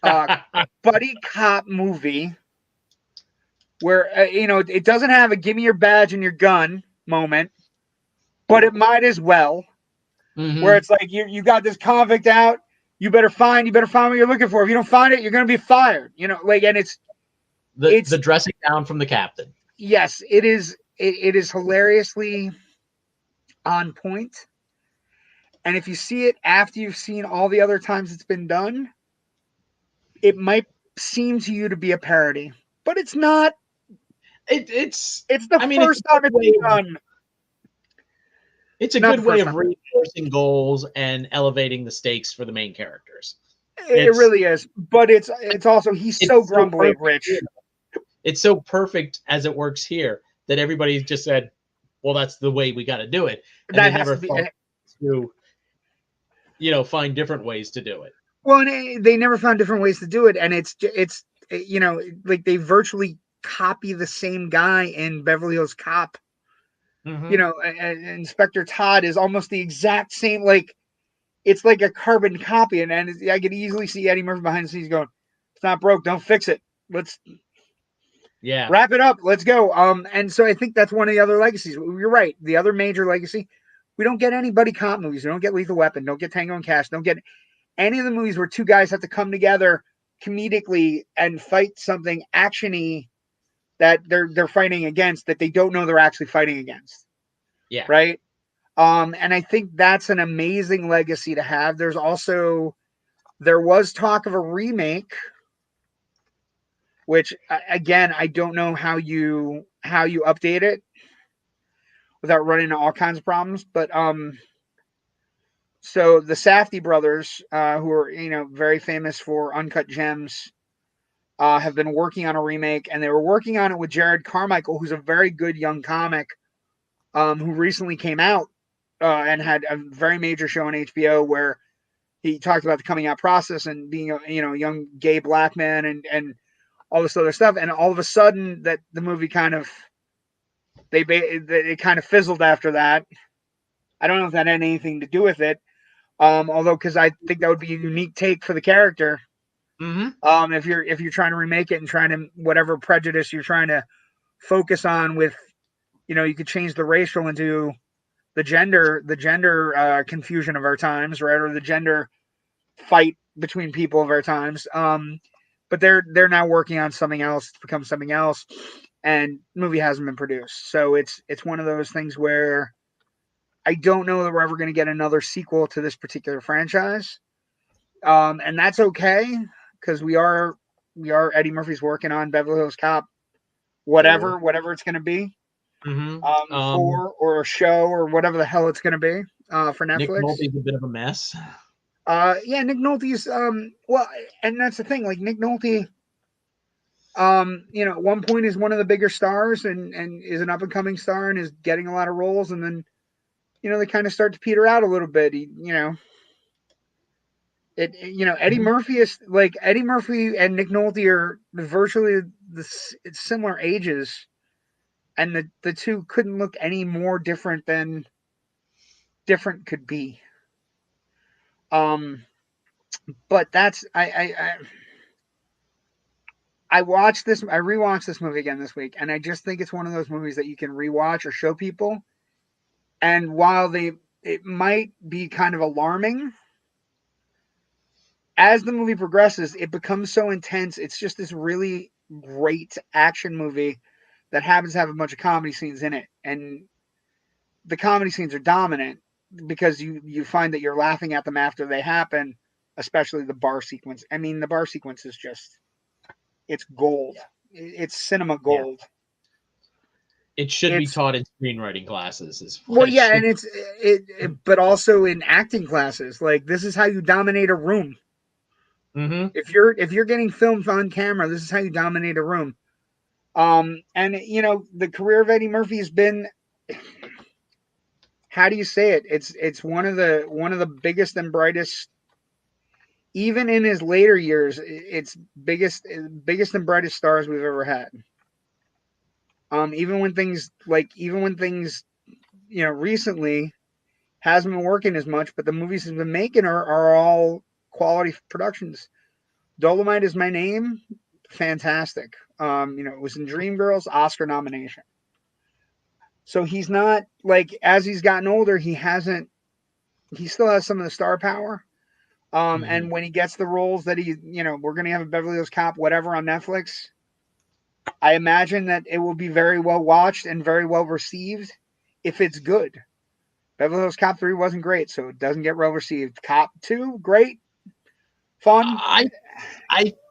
buddy cop movie where, it doesn't have a give me your badge and your gun moment, but it might as well. Mm-hmm. Where it's like, you got this convict out, you better find what you're looking for. If you don't find it, you're going to be fired. And it's the dressing down from the captain. Yes, it is. It is hilariously on point. And if you see it after you've seen all the other times it's been done, it might seem to you to be a parody, but it's not. It's the first time it's been done. It's a good way of reinforcing goals and elevating the stakes for the main characters. It really is. But it's also, he's so grumbly, Rich. It's so perfect as it works here that everybody just said, well, that's the way we got to do it. And that has to be to, find different ways to do it. Well, and they never found different ways to do it. And it's they virtually copy the same guy in Beverly Hills Cop. Mm-hmm. Inspector Todd is almost the exact same. It's like a carbon copy, and I could easily see Eddie Murphy behind the scenes going, "It's not broke. Don't fix it. Let's wrap it up. Let's go." And so I think that's one of the other legacies. You're right. The other major legacy, We don't get any buddy cop movies. We don't get Lethal Weapon. Don't get Tango and Cash. Don't get any of the movies where two guys have to come together comedically and fight something actiony that they're fighting against that they don't know they're actually fighting against. Yeah. Right. And I think that's an amazing legacy to have. There was talk of a remake, which again, I don't know how you update it without running into all kinds of problems. But so the Safdie brothers, who are very famous for Uncut Gems, have been working on a remake, and they were working on it with Jared Carmichael, who's a very good young comic, who recently came out and had a very major show on HBO where he talked about the coming out process and being a young gay black man and all this other stuff. And all of a sudden, that the movie kind of it kind of fizzled after that. I don't know if that had anything to do with it, although because I think that would be a unique take for the character. Mm-hmm. If you're trying to remake it and trying to whatever prejudice you're trying to focus on with, you could change the racial into the gender confusion of our times, right, or the gender fight between people of our times. But they're now working on something else to become something else, and the movie hasn't been produced. So it's one of those things where I don't know that we're ever going to get another sequel to this particular franchise, and that's okay because we are Eddie Murphy's working on Beverly Hills Cop, whatever it's going to be. Mm-hmm. 4 or a show or whatever the hell it's going to be for Netflix. Nick Nolte's a bit of a mess. Yeah, Nick Nolte's well, and that's the thing. Like Nick Nolte, at one point is one of the bigger stars and is an up and coming star and is getting a lot of roles, and then they kind of start to peter out a little bit. Eddie Murphy is like Eddie Murphy and Nick Nolte are virtually similar ages. And the two couldn't look any more different than different could be. But that's I rewatched this movie again this week, and I just think it's one of those movies that you can rewatch or show people. And while it might be kind of alarming, as the movie progresses, it becomes so intense. It's just this really great action movie that happens to have a bunch of comedy scenes in it. And the comedy scenes are dominant because you find that you're laughing at them after they happen, especially the bar sequence. I mean, the bar sequence is just, it's gold. Yeah. It's cinema gold. Yeah. It should be taught in screenwriting classes. Well, yeah, and but also in acting classes. Like, this is how you dominate a room. Mm-hmm. If you're getting filmed on camera, this is how you dominate a room. And the career of Eddie Murphy has been, how do you say it? It's one of the biggest and brightest, even in his later years, it's biggest and brightest stars we've ever had. Even when things recently hasn't been working as much, but the movies he's been making are all quality productions. Dolomite Is My Name, fantastic. It was in Dreamgirls, Oscar nomination. So he's not like, as he's gotten older, he still has some of the star power. And when he gets the roles that we're going to have a Beverly Hills Cop, whatever on Netflix, I imagine that it will be very well watched and very well received if it's good. Beverly Hills Cop 3 wasn't great, so it doesn't get well received. Cop 2, great. Fun. I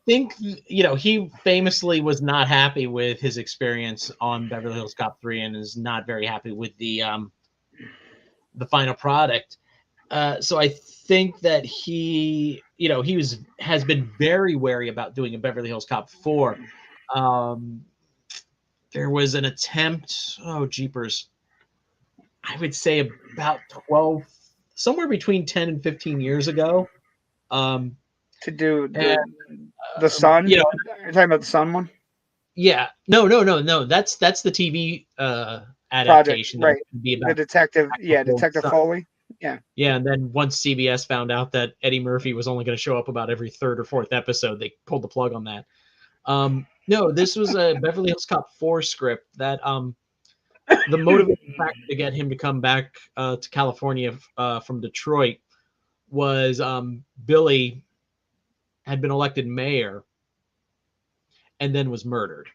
think he famously was not happy with his experience on Beverly Hills Cop 3 and is not very happy with the final product. So I think that he has been very wary about doing a Beverly Hills Cop 4. There was an attempt, jeepers, I would say about 12, somewhere between 10 and 15 years ago. To do the Sun? You're talking about the Sun one? Yeah. No. That's the TV adaptation. Project, right. Be about the detective. Yeah, Detective Foley. Yeah. Yeah, and then once CBS found out that Eddie Murphy was only going to show up about every third or fourth episode, they pulled the plug on that. No, this was a Beverly Hills Cop 4 script that the motivating factor to get him to come back to California from Detroit was Billy had been elected mayor and then was murdered.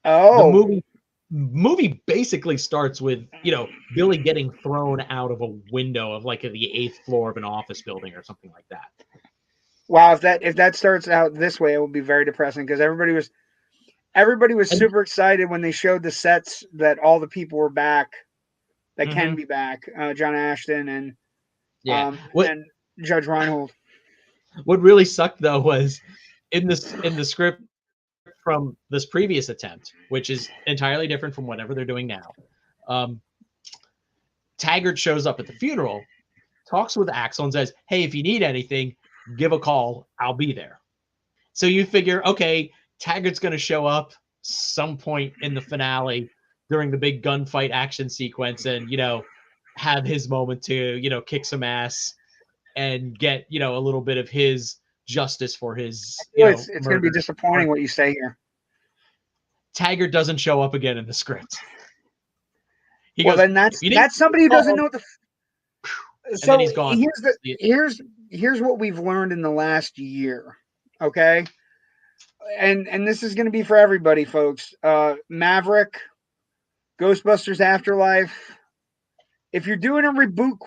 Oh, the movie basically starts with, you know, Billy getting thrown out of a window of like the 8th floor of an office building or something like that. Wow, if that starts out this way, it will be very depressing because everybody was super excited when they showed the sets that all the people were back that can be back. John Ashton and and Judge Reinhold. What really sucked though was in the script from this previous attempt, which is entirely different from whatever they're doing now. Taggart shows up at the funeral, talks with Axel, and says, "Hey, if you need anything, give a call. I'll be there." So you figure, okay, Taggart's going to show up some point in the finale during the big gunfight action sequence and, you know, have his moment to, you know, kick some ass and get, you know, a little bit of his justice for his, you know, it's going to be disappointing what you say here. Taggart doesn't show up again in the script. He goes, then that's somebody who doesn't know what the. So then he's gone. Here's what we've learned in the last year, okay? And this is going to be for everybody, folks. Maverick, Ghostbusters Afterlife. If you're doing a reboot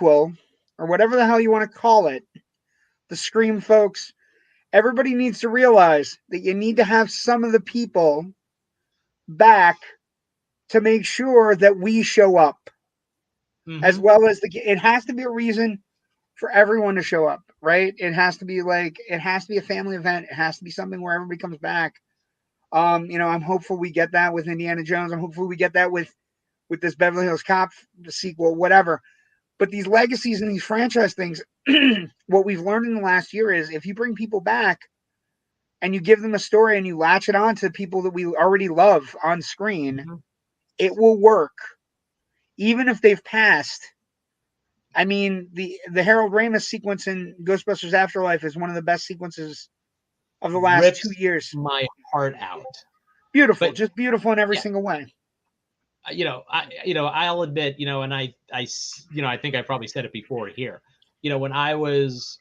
or whatever the hell you want to call it, the Scream folks, everybody needs to realize that you need to have some of the people back to make sure that we show up. As well as it has to be a reason for everyone to show up, right? It has to be a family event. It has to be something where everybody comes back. You know, I'm hopeful we get that with Indiana Jones. I'm hopeful we get that with this Beverly Hills Cop sequel, whatever. But these legacies and these franchise things, what we've learned in the last year is if you bring people back and you give them a story and you latch it on to people that we already love on screen, it will work. Even if they've passed. I mean, the Harold Ramis sequence in Ghostbusters Afterlife is one of the best sequences of the last 2 years. My heart out. Beautiful, just beautiful in every single way. I'll admit, and I think I probably said it before here. When I was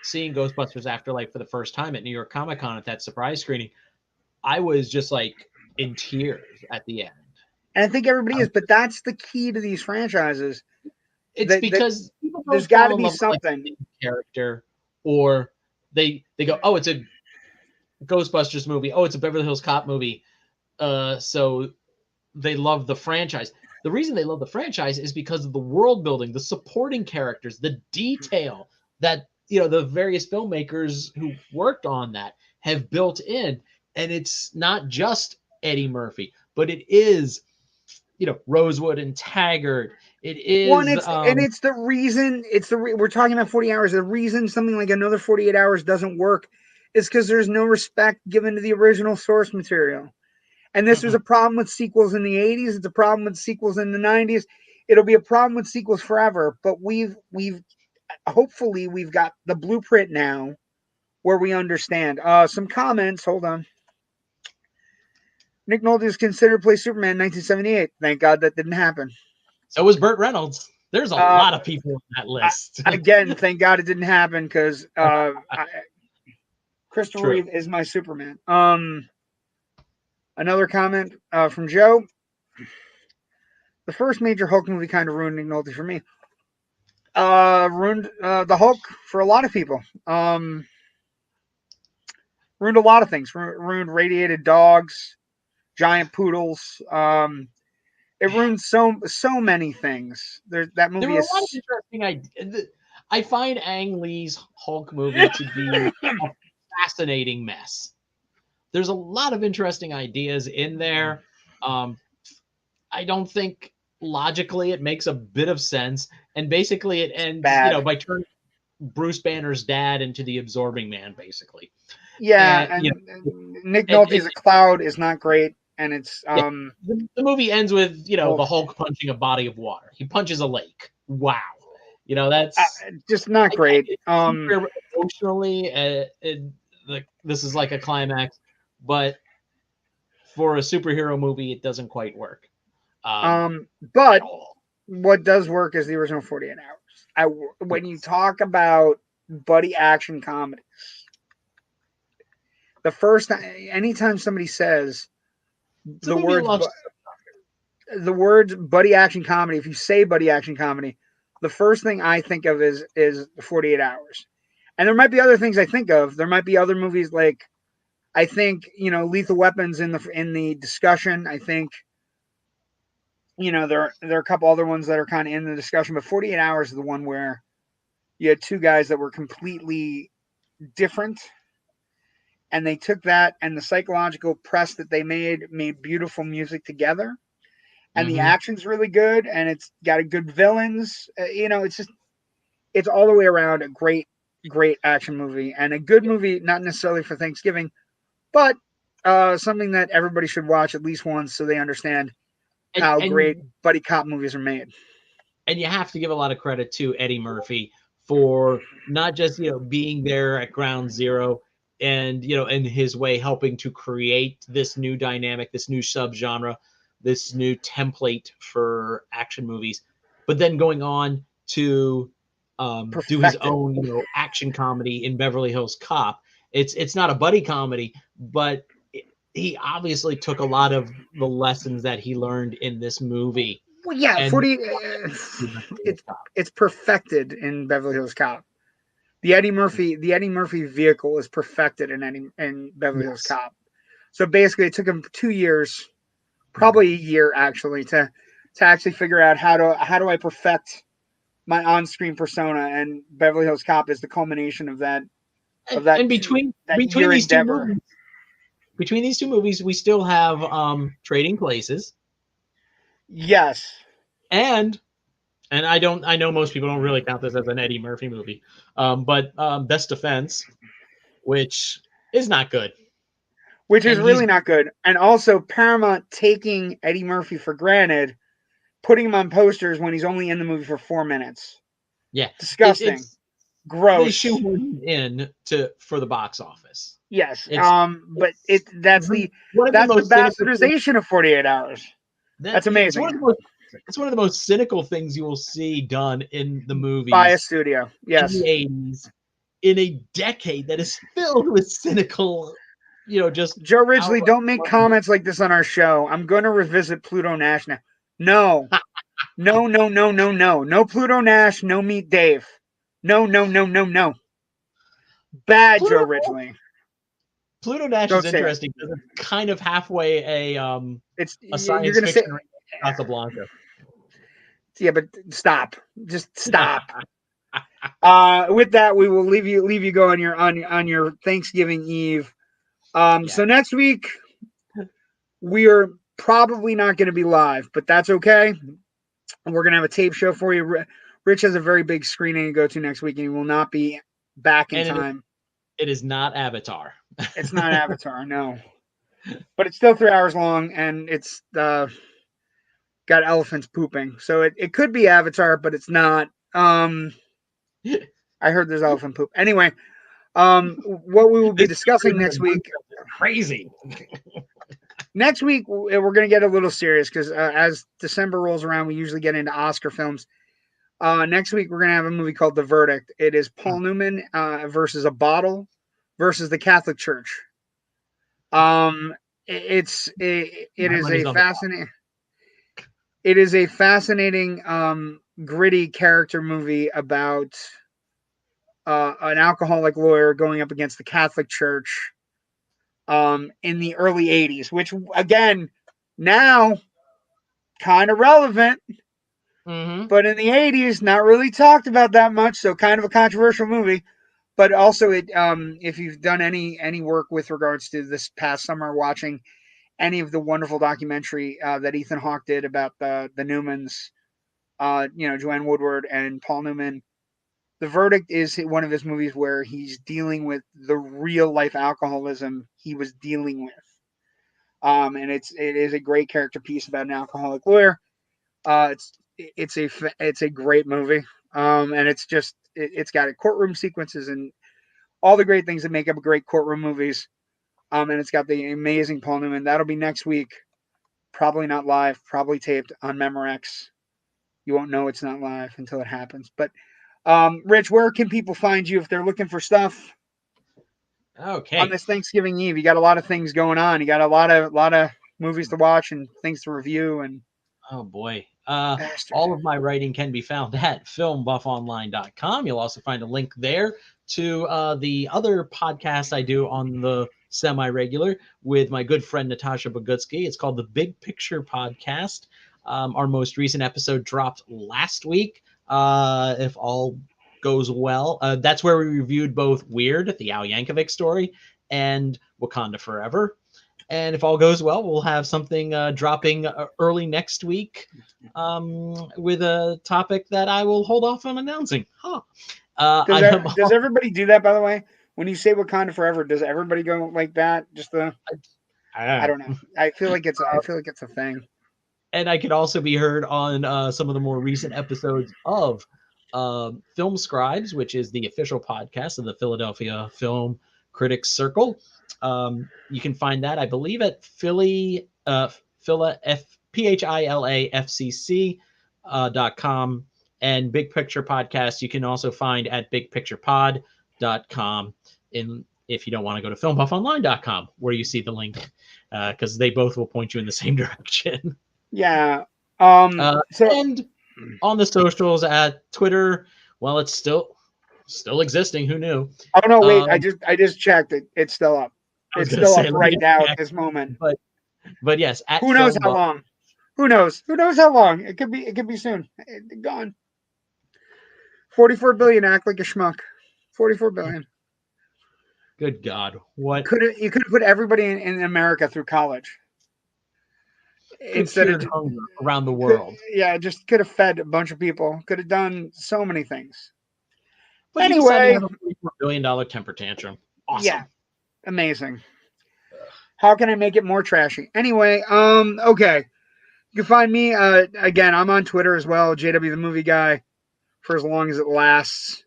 seeing Ghostbusters Afterlife for the first time at New York Comic Con at that surprise screening, I was just like in tears at the end. And I think everybody is, but that's the key to these franchises. It's because there's got to be something with, like, character, or they go, oh, it's a Ghostbusters movie, oh, it's a Beverly Hills Cop movie, so they love the franchise. The reason they love the franchise is because of the world building, the supporting characters, the detail that the various filmmakers who worked on that have built in, and it's not just Eddie Murphy, but it is Rosewood and Taggart. It is it's the reason we're talking about 40 hours. The reason something like Another 48 Hours doesn't work is because there's no respect given to the original source material. And this was a problem with sequels in the 80s. It's a problem with sequels in the 90s. It'll be a problem with sequels forever. But we've hopefully we've got the blueprint now where we understand. Some comments. Hold on. Nick Nolte is considered to play Superman in 1978. Thank God that didn't happen. So was Burt Reynolds. There's a lot of people on that list. Again, thank God it didn't happen because Christopher Reeve is my Superman. Another comment from Joe. The first major Hulk movie kind of ruined Nick Nolte for me. Ruined the Hulk for a lot of people. Ruined a lot of things. Ruined Radiated Dogs, Giant Poodles. It ruined so many things. That movie there were a lot of interesting ideas. I find Ang Lee's Hulk movie to be a fascinating mess. There's a lot of interesting ideas in there. I don't think logically it makes a bit of sense, and basically it ends by turning Bruce Banner's dad into the Absorbing Man, basically. Yeah, and Nick Nolte's a cloud is not great. And it's the movie ends with the Hulk punching a body of water. He punches a lake. Wow, that's just not great. Emotionally, this is like a climax, but for a superhero movie, it doesn't quite work. But what does work is the original 48 Hours. When you talk about buddy action comedy, anytime somebody says the words buddy action comedy, if you say buddy action comedy, the first thing I think of is 48 Hours. And there might be other things I think of. There might be other movies like, I think, Lethal Weapons in the discussion. I think, there are a couple other ones that are kind of in the discussion, but 48 Hours is the one where you had two guys that were completely different, and they took that and the psychological press that they made beautiful music together, and the action's really good, and it's got a good villains. It's all the way around a great action movie, and a good movie, not necessarily for Thanksgiving, but something that everybody should watch at least once so they understand how great buddy cop movies are made. And you have to give a lot of credit to Eddie Murphy for not just, being there at ground zero and, in his way helping to create this new dynamic, this new subgenre, this new template for action movies, but then going on to do his own, action comedy in Beverly Hills Cop. It's not a buddy comedy, but he obviously took a lot of the lessons that he learned in this movie. Well, yeah, it's perfected in Beverly Hills Cop. The Eddie Murphy vehicle is perfected in Beverly Hills Cop. So basically, it took him 2 years, probably a year actually, to actually figure out how do I perfect my on-screen persona, and Beverly Hills Cop is the culmination of that. And between these two movies, we still have Trading Places. Yes. And I know most people don't really count this as an Eddie Murphy movie, but Best Defense, which is not good. Which is really not good. And also Paramount taking Eddie Murphy for granted, putting him on posters when he's only in the movie for 4 minutes. Yeah. Disgusting. Gross. They shoehorned in for the box office. Yes. But that's the bastardization of 48 Hours. That's amazing. It's one of the most cynical things you will see done in the movies by a studio. Yes. In the 80s, in a decade that is filled with cynical, just Joe Ridgely, don't make comments like this on our show. I'm going to revisit Pluto Nash now. No. No. No Pluto Nash, no Meet Dave. No. Bad Joe Ridgely. Pluto Nash is interesting because it's kind of halfway a science fiction Casablanca. Yeah, but stop. Just stop. With that, we will leave you go on your Thanksgiving Eve. So next week we are probably not going to be live, but that's okay. We're going to have a tape show for you. Rich has a very big screening to go to next week, and he will not be back in time. It is not Avatar. It's not Avatar, no. But it's still 3 hours long, and it's got elephants pooping. So it could be Avatar, but it's not. I heard there's elephant poop. Anyway, what we will be discussing next week. Crazy. Next week, we're going to get a little serious because as December rolls around, we usually get into Oscar films. Next week, we're going to have a movie called The Verdict. It is Paul Newman versus a bottle versus the Catholic Church. It is a fascinating, gritty character movie about an alcoholic lawyer going up against the Catholic Church in the early 80s, which, again, now kind of relevant. Mm-hmm. But in the 80s, not really talked about that much, so kind of a controversial movie. But also, if you've done any work with regards to this past summer, watching any of the wonderful documentary that Ethan Hawke did about the Newmans, Joanne Woodward and Paul Newman, The Verdict is one of his movies where he's dealing with the real life alcoholism he was dealing with. And it is a great character piece about an alcoholic lawyer. It's a great movie. And it's got courtroom sequences and all the great things that make up great courtroom movies. And it's got the amazing Paul Newman. That'll be next week. Probably not live, probably taped on Memorex. You won't know it's not live until it happens. But Rich, where can people find you if they're looking for stuff on Okay. this Thanksgiving Eve? You got a lot of things going on. You got a lot of movies to watch and things to review. And Oh boy. bastard. All of my writing can be found at filmbuffonline.com. You'll also find a link there to the other podcast I do on the semi-regular with my good friend Natasha Bogutsky. It's called the Big Picture Podcast. Our most recent episode dropped last week. If all goes well, that's where we reviewed both Weird, the Al Yankovic story, and Wakanda Forever. And if all goes well, we'll have something dropping early next week with a topic that I will hold off on announcing. Does everybody do that, by the way? When you say Wakanda Forever, does everybody go like that? I don't know. I feel like it's a thing. And I could also be heard on some of the more recent episodes of Film Scribes, which is the official podcast of the Philadelphia Film Critics Circle. You can find that, I believe, at philafcc.com, and Big Picture Podcast you can also find at bigpicturepod.com if you don't want to go to filmbuffonline.com where you see the link, because they both will point you in the same direction. Yeah. And on the socials at Twitter, well, it's still existing. Who knew? Oh no, wait! I just checked it. It's still up. It's still up right now at this moment. But yes, who knows how long? Who knows? Who knows how long? It could be soon. Gone. 44 billion. Act like a schmuck. 44 billion. Good God! What you could have put everybody in America through college instead of hunger around the world. Just could have fed a bunch of people. Could have done so many things. But anyway, have a $44 billion temper tantrum. Awesome. Yeah, amazing. How can I make it more trashy? Anyway, okay. You can find me again. I'm on Twitter as well, JW the Movie Guy, for as long as it lasts.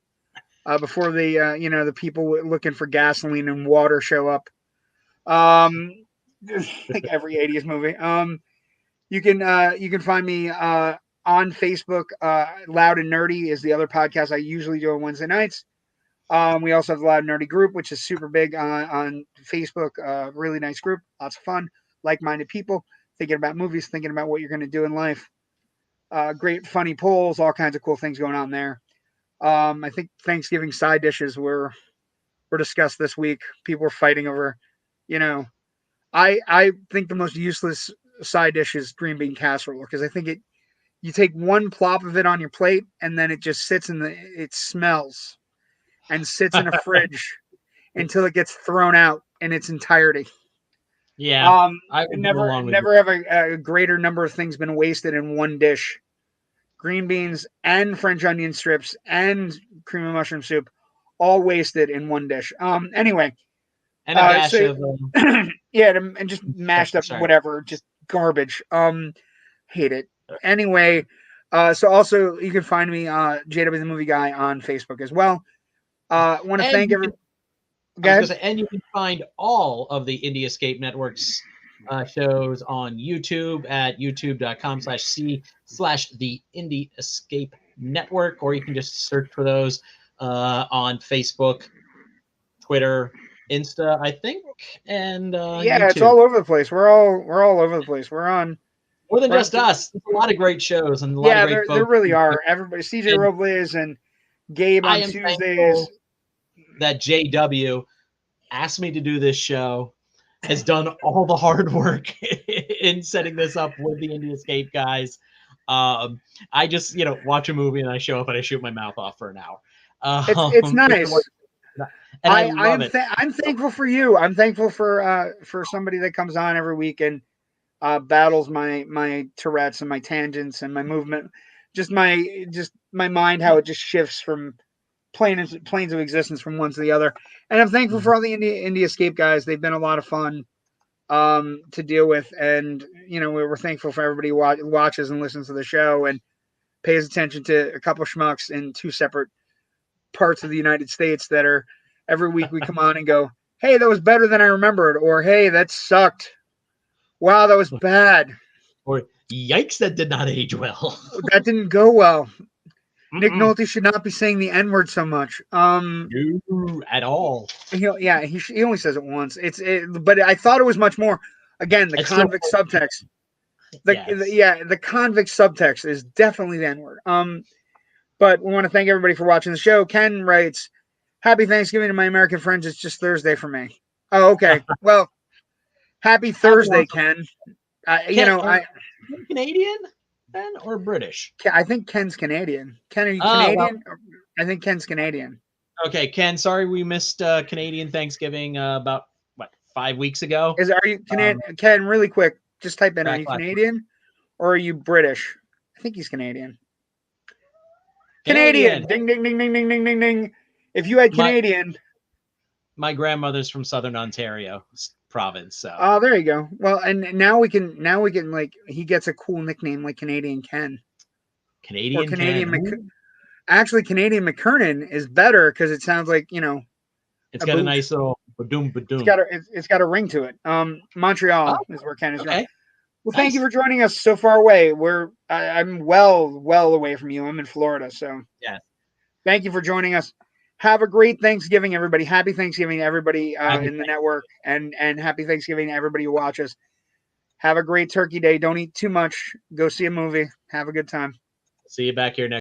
Before the people looking for gasoline and water show up. Like every 80s movie. You can find me on Facebook. Loud and Nerdy is the other podcast I usually do on Wednesday nights. We also have the Loud and Nerdy group, which is super big on Facebook. Really nice group, lots of fun, like-minded people thinking about movies, thinking about what you're going to do in life. Great funny polls, all kinds of cool things going on there. I think Thanksgiving side dishes were discussed this week. People were fighting over, I think the most useless side dish is green bean casserole, because I think you take one plop of it on your plate and then it just sits it smells and sits in a fridge until it gets thrown out in its entirety. Yeah. Never have a greater number of things been wasted in one dish. Green beans and French onion strips and cream of mushroom soup, all wasted in one dish. Anyway. And a dash of... and just mashed up whatever, just garbage. Hate it. Anyway, so also you can find me, JW the Movie Guy, on Facebook as well. Want to thank everyone. And you can find all of the Indie Escape Network's shows on YouTube at youtube.com/the Indie Escape Network, or you can just search for those on Facebook, Twitter, Insta, I think, and YouTube. It's all over the place. We're all over the place. We're on more than just us. There's a lot of great shows and a lot of great folks. There really are. Everybody, CJ Robles and Gabe on Tuesdays. That JW asked me to do this show, has done all the hard work in setting this up with the Indie Escape guys. I just watch a movie and I show up and I shoot my mouth off for an hour. It's nice. And I love it. I'm thankful for you. I'm thankful for somebody that comes on every week and battles my Tourette's and my tangents and my movement, just my mind, how it just shifts from planes of existence from one to the other. And I'm thankful for all the Indie Escape guys. They've been a lot of fun to deal with, and we're thankful for everybody who watches and listens to the show and pays attention to a couple schmucks in two separate parts of the United States that are every week we come on and go, hey, that was better than I remembered, or hey, that sucked, wow, that was bad. Or yikes, that did not age well. That didn't go well. Nick Mm-mm. Nolte should not be saying the N-word so much. No, at all. He only says it once. But I thought it was much more. Again, the It's still convict subtext. yes. The convict subtext is definitely the N-word. But we want to thank everybody for watching the show. Ken writes, "Happy Thanksgiving to my American friends. It's just Thursday for me." Oh, okay. Well, happy Thursday, Ken. Canadian then or British? I think Ken's Canadian. Ken, are you Well, Canadian? I think Ken's Canadian. okay, Ken. Sorry, we missed Canadian Thanksgiving about 5 weeks ago. Are you Canadian? Ken, really quick, just type in: are you Canadian or are you British? I think he's Canadian. Canadian. Ding, ding, ding, ding, ding, ding, ding, ding. If you had Canadian. My grandmother's from Southern Ontario province. So. Oh, there you go. Well, and now we can like he gets a cool nickname like Canadian Ken. Canadian Ken. Actually, Canadian McKernan is better because it sounds like it's got a nice little badoom. It's got a ring to it. Montreal is where Ken is from. Well, nice. Thank you for joining us so far away. I'm well away from you. I'm in Florida, so yeah. Thank you for joining us. Have a great Thanksgiving, everybody. Happy Thanksgiving to everybody in the network, and happy Thanksgiving to everybody who watches. Have a great Turkey Day. Don't eat too much. Go see a movie. Have a good time. See you back here next.